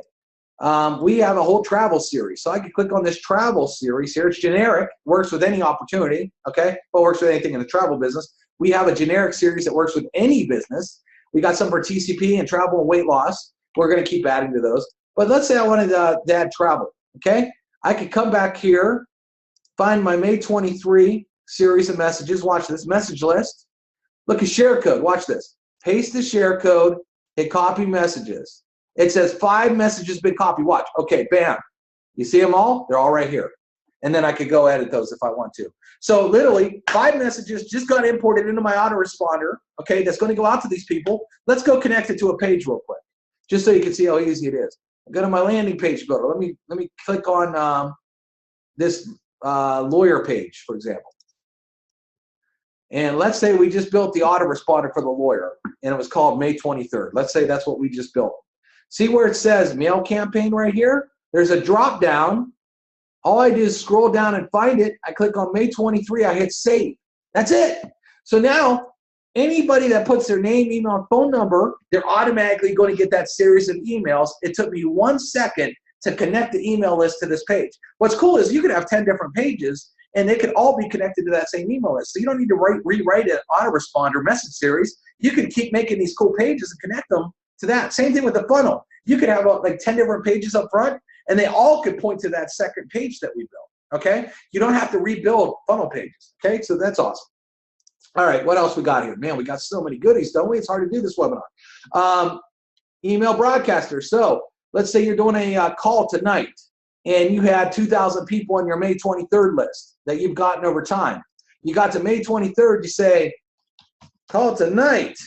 We have a whole travel series. So I can click on this travel series here. It's generic, works with any opportunity, okay? But works with anything in the travel business. We have a generic series that works with any business. We got some for TCP and travel and weight loss. We're going to keep adding to those. But let's say I wanted to add travel, okay? I could come back here, find my May 23 series of messages. Watch this, message list. Look at share code. Watch this. Paste the share code, hit copy messages. It says 5 messages been copied. Watch. Okay, bam. You see them all? They're all right here. And then I could go edit those if I want to. So literally 5 messages just got imported into my autoresponder, okay, that's going to go out to these people. Let's go connect it to a page real quick, just so you can see how easy it is. I go to my landing page builder. Let me click on this lawyer page, for example. And let's say we just built the autoresponder for the lawyer, and it was called May 23rd. Let's say that's what we just built. See where it says mail campaign right here? There's a drop down. All I do is scroll down and find it. I click on May 23. I hit save. That's it. So now anybody that puts their name, email, and phone number, they're automatically going to get that series of emails. It took me 1 second to connect the email list to this page. What's cool is you could have 10 different pages, and they could all be connected to that same email list. So you don't need to rewrite an autoresponder message series. You can keep making these cool pages and connect them to that. Same thing with the funnel. You could have like 10 different pages up front, and they all could point to that second page that we built, okay? You don't have to rebuild funnel pages, okay? So that's awesome. All right, what else we got here? Man, we got so many goodies, don't we? It's hard to do this webinar. Email broadcaster. So let's say you're doing a call tonight, and you had 2,000 people on your May 23rd list that you've gotten over time. You got to May 23rd, you say, call tonight.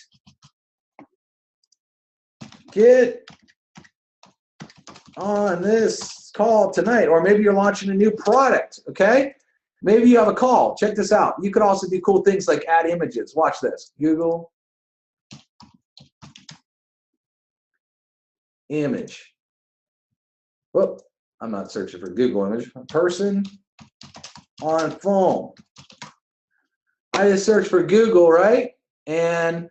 Get on this call tonight. Or maybe you're launching a new product, okay? Maybe you have a call. Check this out. You could also do cool things like add images. Watch this. Google image. Whoop. I'm not searching for Google image. Person on phone. I just search for Google, right? And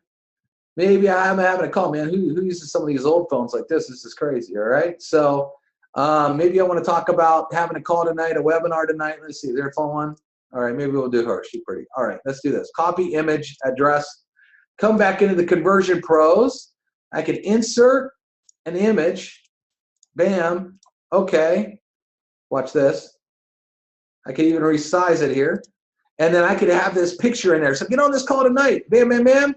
maybe I'm having a call, man. Who uses some of these old phones like this? This is crazy, all right? So maybe I want to talk about having a call tonight, a webinar tonight. Let's see, is there a phone one? All right, maybe we'll do her. She's pretty. All right, let's do this. Copy image address. Come back into the Conversion Pros. I can insert an image. Bam. Okay. Watch this. I can even resize it here. And then I could have this picture in there. So get on this call tonight. Bam, bam, bam.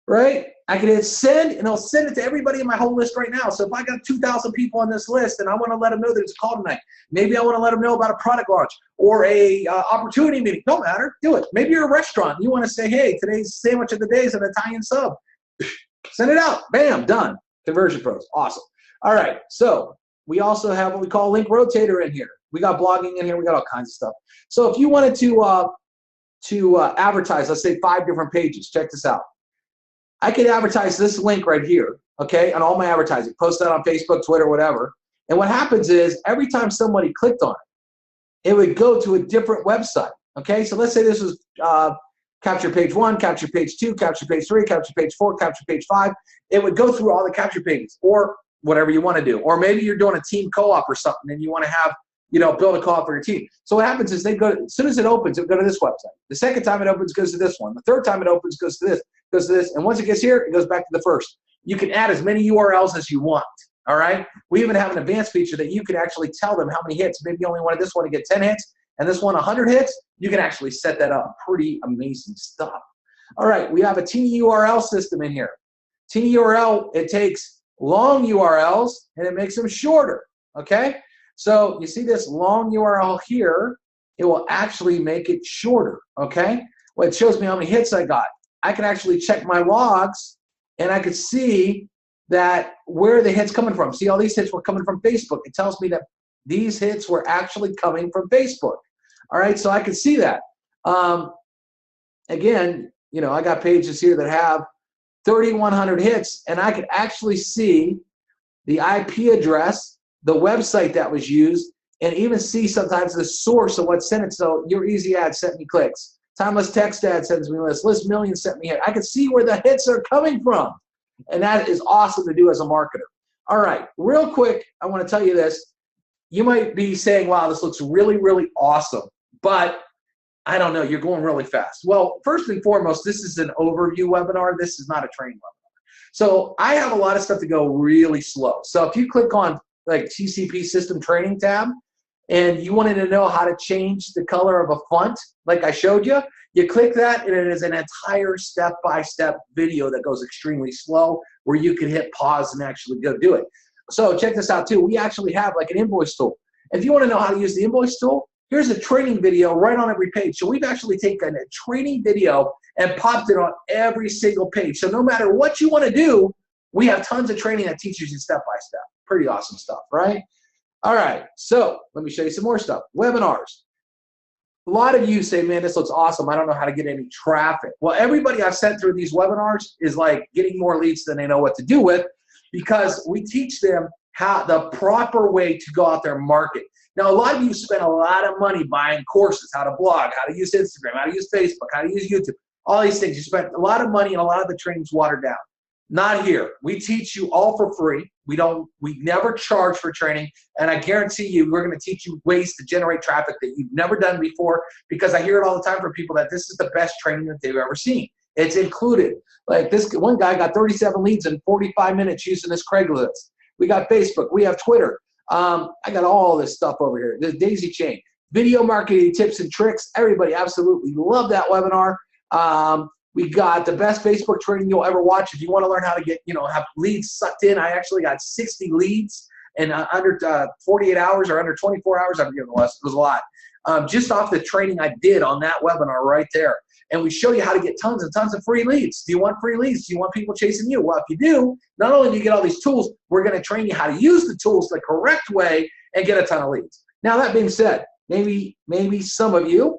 Right? I can hit send, and I'll send it to everybody in my whole list right now. So if I got 2,000 people on this list, and I want to let them know that it's a call tonight, maybe I want to let them know about a product launch or a opportunity meeting. Don't matter. Do it. Maybe you're a restaurant. You want to say, hey, today's sandwich of the day is an Italian sub. Send it out. Bam, done. Conversion Pros. Awesome. All right. So we also have what we call link rotator in here. We got blogging in here. We got all kinds of stuff. So if you wanted to advertise, let's say 5 different pages, check this out. I could advertise this link right here, okay, on all my advertising, post that on Facebook, Twitter, whatever. And what happens is every time somebody clicked on it, it would go to a different website, okay? So let's say this was capture page 1, capture page 2, capture page 3, capture page 4, capture page 5. It would go through all the capture pages or whatever you want to do. Or maybe you're doing a team co-op or something and you want to have, you know, build a co-op for your team. So what happens is they go, as soon as it opens, it will go to this website. The second time it opens, it goes to this one. The third time it opens, it goes to this, goes to this. And once it gets here, it goes back to the first. You can add as many URLs as you want, all right? We even have an advanced feature that you can actually tell them how many hits. Maybe you only wanted this one to get 10 hits and this one 100 hits. You can actually set that up. Pretty amazing stuff. All right, we have a TinyURL system in here. TinyURL, it takes long URLs and it makes them shorter, okay? So you see this long URL here, it will actually make it shorter, okay? Well, it shows me how many hits I got. I can actually check my logs and I could see that where the hits coming from. See, all these hits were coming from Facebook. It tells me that these hits were actually coming from Facebook. All right, so I can see that. Again, you know, I got pages here that have 3,100 hits, and I could actually see the IP address, the website that was used, and even see sometimes the source of what sent it. So your easy ad sent me clicks. Timeless text ad sends me lists. List millions sent me hit. I can see where the hits are coming from. And that is awesome to do as a marketer. All right, real quick, I want to tell you this. You might be saying, wow, this looks really, really awesome, but I don't know, you're going really fast. Well, first and foremost, this is an overview webinar. This is not a training webinar. So I have a lot of stuff to go really slow. So if you click on like TCP system training tab and you wanted to know how to change the color of a font, like I showed you, you click that and it is an entire step-by-step video that goes extremely slow where you can hit pause and actually go do it. So check this out too. We actually have like an invoice tool. If you want to know how to use the invoice tool, here's a training video right on every page. So we've actually taken a training video and popped it on every single page. So no matter what you want to do, we have tons of training that teaches you step by step. Pretty awesome stuff, right? All right, so let me show you some more stuff. Webinars. A lot of you say, man, this looks awesome. I don't know how to get any traffic. Well, everybody I've sent through these webinars is like getting more leads than they know what to do with, because we teach them how the proper way to go out there and market. Now, a lot of you spend a lot of money buying courses, how to blog, how to use Instagram, how to use Facebook, how to use YouTube, all these things. You spend a lot of money and a lot of the training's watered down. Not here. We teach you all for free. We never charge for training, and I guarantee you we're going to teach you ways to generate traffic that you've never done before, because I hear it all the time from people that this is the best training that they've ever seen. It's included. Like this one guy got 37 leads in 45 minutes using this Craigslist. We got Facebook. We have Twitter. I got all this stuff over here. This daisy chain. Video marketing tips and tricks. Everybody absolutely loved that webinar. We got the best Facebook training you'll ever watch. If you want to learn how to get, have leads sucked in, I actually got 60 leads in under 48 hours or under 24 hours. I'm giving less. It was a lot. Just off the training I did on that webinar right there. And we show you how to get tons and tons of free leads. Do you want free leads? Do you want people chasing you? Well, if you do, not only do you get all these tools, we're going to train you how to use the tools the correct way and get a ton of leads. Now, that being said, maybe some of you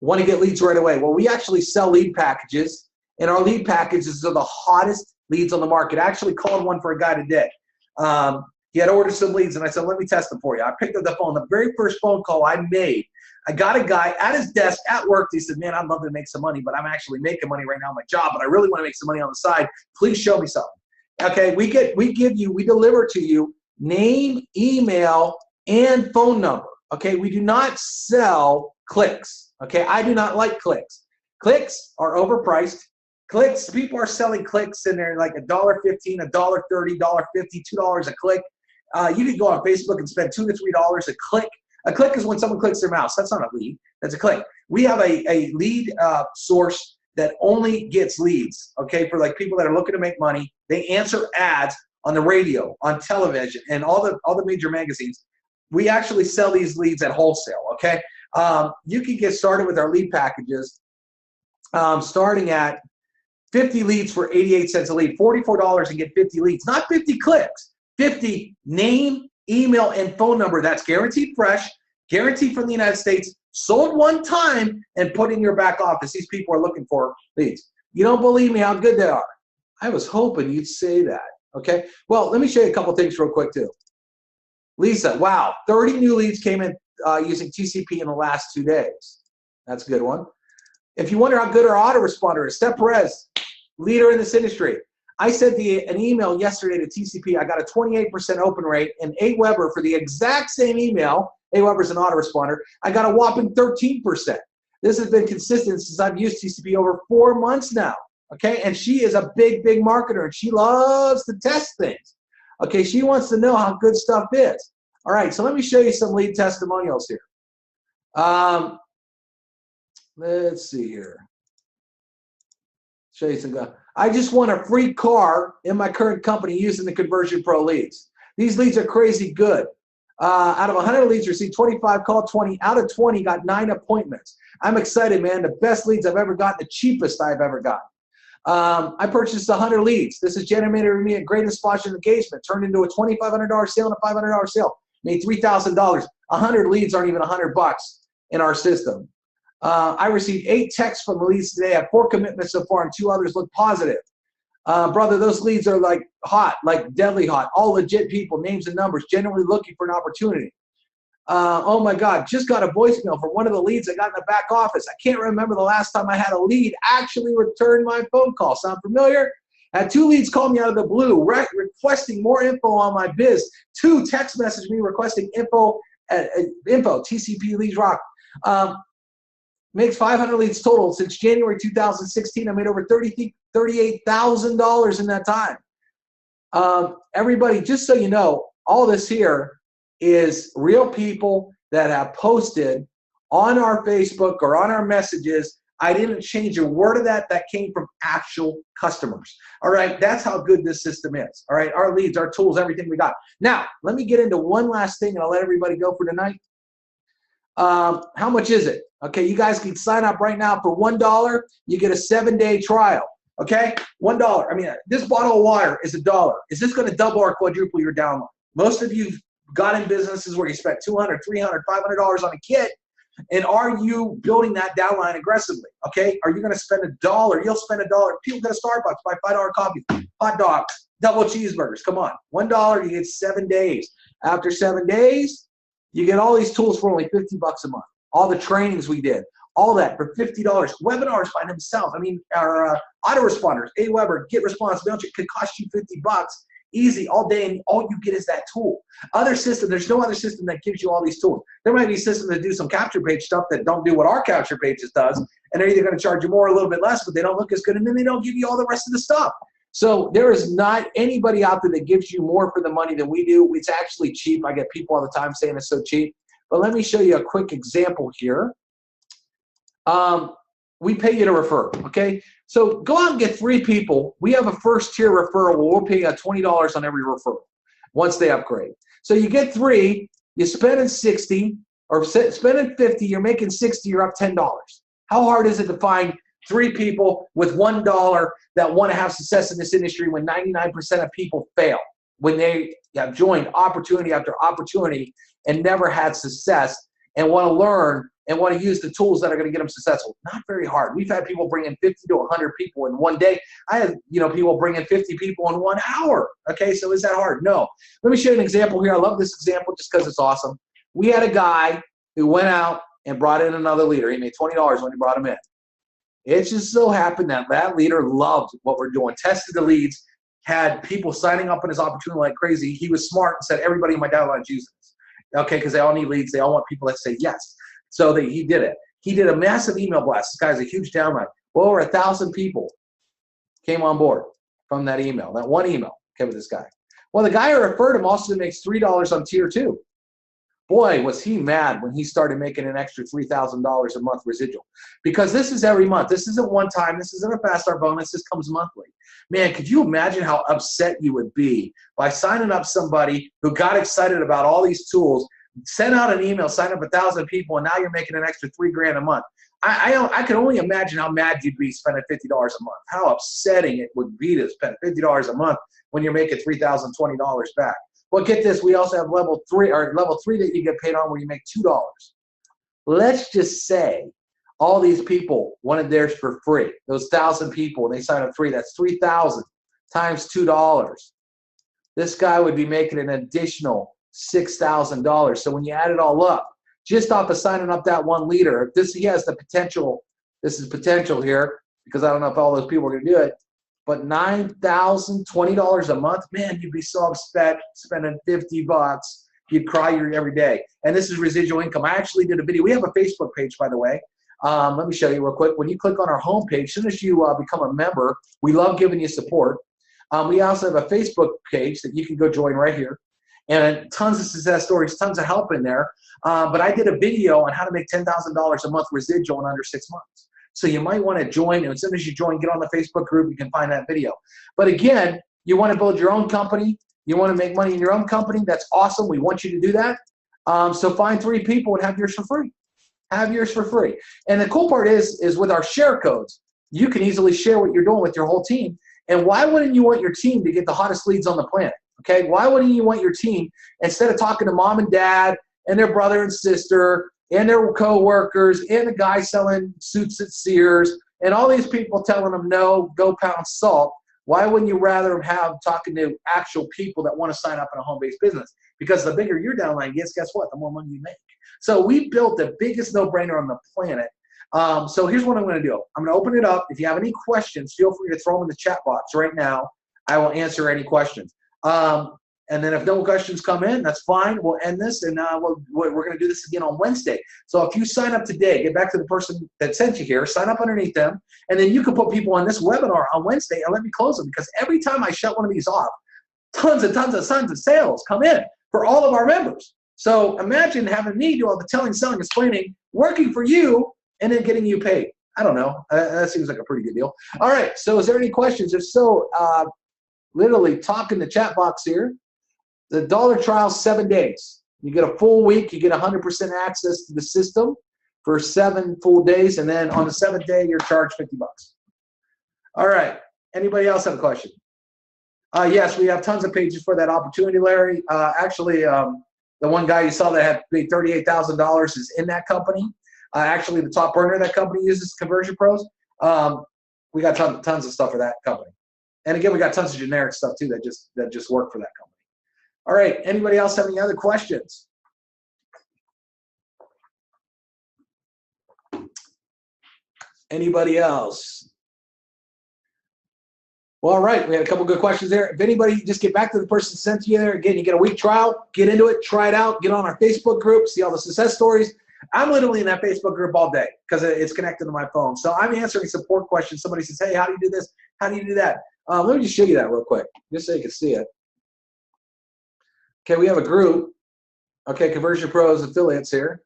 want to get leads right away. Well, we actually sell lead packages, and our lead packages are the hottest leads on the market. I actually called one for a guy today. He had ordered some leads, and I said, let me test them for you. I picked up the phone. The very first phone call I made, I got a guy at his desk at work. He said, man, I'd love to make some money, but I'm actually making money right now on my job, but I really want to make some money on the side. Please show me something. Okay, we deliver to you name, email, and phone number. Okay, we do not sell clicks. Okay, I do not like clicks. Clicks are overpriced. Clicks, people are selling clicks and they're like $1.15, $1.30, $1.50, $2 a click. You can go on Facebook and spend $2 to $3 a click. A click is when someone clicks their mouse. That's not a lead. That's a click. We have a lead source that only gets leads, okay, for like people that are looking to make money. They answer ads on the radio, on television, and all the major magazines. We actually sell these leads at wholesale, okay? You can get started with our lead packages starting at 50 leads for 88 cents a lead, $44 and get 50 leads, not 50 clicks, 50 name, email, and phone number. That's guaranteed fresh, guaranteed from the United States, sold one time, and put in your back office. These people are looking for leads. You don't believe me how good they are. I was hoping you'd say that, okay? Well, let me show you a couple things real quick too. Lisa, wow, 30 new leads came in using TCP in the last 2 days. That's a good one. If you wonder how good our autoresponder is, Steph Perez, leader in this industry. I sent an email yesterday to TCP. I got a 28% open rate, and AWeber for the exact same email. AWeber's an autoresponder. I got a whopping 13%. This has been consistent since I've used TCP over 4 months now. Okay, and she is a big, big marketer, and she loves to test things. Okay, she wants to know how good stuff is. All right, so let me show you some lead testimonials here. Let's see here. Show you some. I just want a free car in my current company using the Conversion Pro leads. These leads are crazy good. Out of 100 leads, received 25, called 20. Out of 20, got 9 appointments. I'm excited, man. The best leads I've ever gotten, the cheapest I've ever gotten. I purchased 100 leads. This is generated me a greatest sponsored engagement. Turned into a $2,500 sale and a $500 sale. Made $3,000. 100 leads aren't even $100 in our system. I received 8 texts from the leads today. I have 4 commitments so far, and 2 others look positive. Brother, those leads are like hot, like deadly hot. All legit people, names and numbers, genuinely looking for an opportunity. Oh my God, just got a voicemail from one of the leads I got in the back office. I can't remember the last time I had a lead actually return my phone call. Sound familiar? I had 2 leads call me out of the blue, requesting more info on my biz. 2 text message me requesting info, TCP leads rock. Makes 500 leads total since January 2016. I made over $38,000 in that time. Everybody, just so you know, all this here is real people that have posted on our Facebook or on our messages. I didn't change a word of that. That came from actual customers. All right, that's how good this system is. All right, our leads, our tools, everything we got. Now, let me get into one last thing, and I'll let everybody go for tonight. How much is it? Okay, you guys can sign up right now for $1. You get a 7-day trial. Okay, $1. I mean, this bottle of water is $1. Is this going to double or quadruple your download? Most of you got in businesses where you spent $200, $300, $500 on a kit. And are you building that downline aggressively? Okay, are you going to spend $1? You'll spend $1. People go to Starbucks, buy $5 coffee, hot dogs, double cheeseburgers. Come on, $1, you get 7 days. After 7 days, you get all these tools for only $50 a month. All the trainings we did, all that for $50. Webinars by themselves. I mean, our autoresponders, AWeber, GetResponse, MailChimp could cost you $50. Easy, all day, and all you get is that tool. Other system, there's no other system that gives you all these tools. There might be systems that do some capture page stuff that don't do what our capture pages does, and they're either going to charge you more or a little bit less, but they don't look as good, and then they don't give you all the rest of the stuff. So there is not anybody out there that gives you more for the money than we do. It's actually cheap. I get people all the time saying it's so cheap. But let me show you a quick example here. We pay you to refer, okay? So go out and get 3 people. We have a first tier referral where we'll pay you $20 on every referral once they upgrade. So you get 3, you're spending 60 or spending 50, you're making 60, you're up $10. How hard is it to find 3 people with $1 that want to have success in this industry when 99% of people fail, when they have joined opportunity after opportunity and never had success and want to learn and want to use the tools that are going to get them successful? Not very hard. We've had people bring in 50 to 100 people in one day. I had, people bring in 50 people in 1 hour. Okay, so is that hard? No. Let me show you an example here. I love this example just because it's awesome. We had a guy who went out and brought in another leader. He made $20 when he brought him in. It just so happened that that leader loved what we're doing, tested the leads, had people signing up in his opportunity like crazy. He was smart and said, everybody in my downline is using this. Okay, because they all need leads. They all want people that say yes. So he did it. He did a massive email blast. This guy's a huge downline. Well, over 1,000 people came on board from that email, that one email came with this guy. Well, the guy who referred him also makes $3 on tier 2. Boy, was he mad when he started making an extra $3,000 a month residual. Because this is every month. This isn't one time. This isn't a fast start bonus. This comes monthly. Man, could you imagine how upset you would be by signing up somebody who got excited about all these tools, sent out an email, signed up 1,000 people, and now you're making an extra $3 grand a month? I can only imagine how mad you'd be spending $50 a month. How upsetting it would be to spend $50 a month when you're making $3,020 back. Well, get this, we also have level 3 that you get paid on where you make $2. Let's just say all these people wanted theirs for free. Those 1,000 people, and they signed up free, that's 3,000 times $2. This guy would be making an additional $6,000. So when you add it all up, just off of signing up that one leader, he has the potential, this is potential here, because I don't know if all those people are going to do it, but $9,020 a month, man, you'd be so upset spending $50. You'd cry every day. And this is residual income. I actually did a video. We have a Facebook page, by the way. Let me show you real quick. When you click on our homepage, as soon as you become a member, we love giving you support. We also have a Facebook page that you can go join right here. And tons of success stories, tons of help in there. But I did a video on how to make $10,000 a month residual in under 6 months. So you might want to join, and as soon as you join, get on the Facebook group, you can find that video. But again, you want to build your own company, you want to make money in your own company, that's awesome. We want you to do that. So find 3 people and have yours for free. Have yours for free. And the cool part is with our share codes, you can easily share what you're doing with your whole team. And why wouldn't you want your team to get the hottest leads on the planet? Okay, why wouldn't you want your team, instead of talking to mom and dad and their brother and sister and their co-workers and the guy selling suits at Sears and all these people telling them no, go pound salt, why wouldn't you rather have talking to actual people that want to sign up in a home-based business? Because the bigger your downline gets, guess what? The more money you make. So we built the biggest no-brainer on the planet. So here's what I'm going to do. I'm going to open it up. If you have any questions, feel free to throw them in the chat box right now. I will answer any questions. And then if no questions come in, that's fine. We'll end this, and we're going to do this again on Wednesday. So if you sign up today, get back to the person that sent you here, sign up underneath them, and then you can put people on this webinar on Wednesday and let me close them, because every time I shut one of these off, tons of sales come in for all of our members. So imagine having me do all the telling, selling, explaining, working for you, and then getting you paid. I don't know. That seems like a pretty good deal. All right. So is there any questions? If so, literally talk in the chat box here. The dollar trial, 7 days. You get a full week. You get 100% access to the system for 7 full days. And then on the 7th day, you're charged $50. All right. Anybody else have a question? Yes, we have tons of pages for that opportunity, Larry. Actually, the one guy you saw that had paid $38,000 is in that company. Actually, the top burner of that company uses Conversion Pros. We got tons of stuff for that company. And again, we got tons of generic stuff too that just work for that company. All right. Anybody else have any other questions? Anybody else? Well, all right. We had a couple good questions there. If anybody, just get back to the person sent to you there. Again, you get a week trial. Get into it. Try it out. Get on our Facebook group. See all the success stories. I'm literally in that Facebook group all day because it's connected to my phone. So I'm answering support questions. Somebody says, hey, how do you do this? How do you do that? Let me just show you that real quick, just so you can see it. Okay, we have a group. Okay, Conversion Pros affiliates here.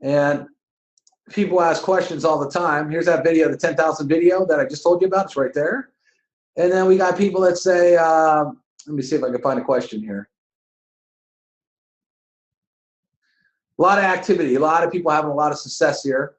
And people ask questions all the time. Here's that video, the 10,000 video that I just told you about. It's right there. And then we got people that say, let me see if I can find a question here. A lot of activity, a lot of people having a lot of success here.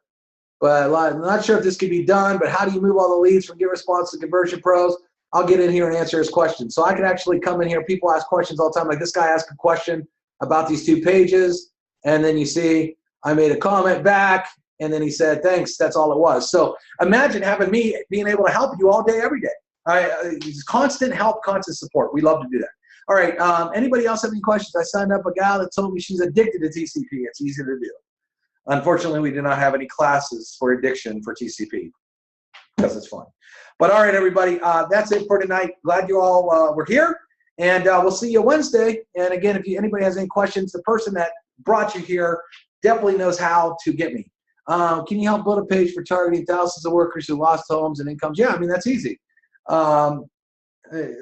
But I'm not sure if this can be done, but how do you move all the leads from Get Response to Conversion Pros? I'll get in here and answer his questions. So I can actually come in here. People ask questions all the time. Like this guy asked a question about these 2 pages. And then you see I made a comment back. And then he said, thanks, that's all it was. So imagine having me being able to help you all day, every day. Constant help, constant support. We love to do that. All right, anybody else have any questions? I signed up a gal that told me she's addicted to TCP. It's easy to do. Unfortunately, we do not have any classes for addiction for TCP because it's fun. But all right, everybody, that's it for tonight. Glad you all were here. And we'll see you Wednesday. And again, if anybody has any questions, the person that brought you here definitely knows how to get me. Can you help build a page for targeting thousands of workers who lost homes and incomes? Yeah, I mean, that's easy.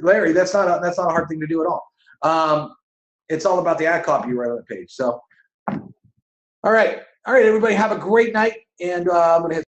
Larry, that's not a hard thing to do at all. It's all about the ad copy you write on the page. So, all right, everybody, have a great night, and I'm gonna hit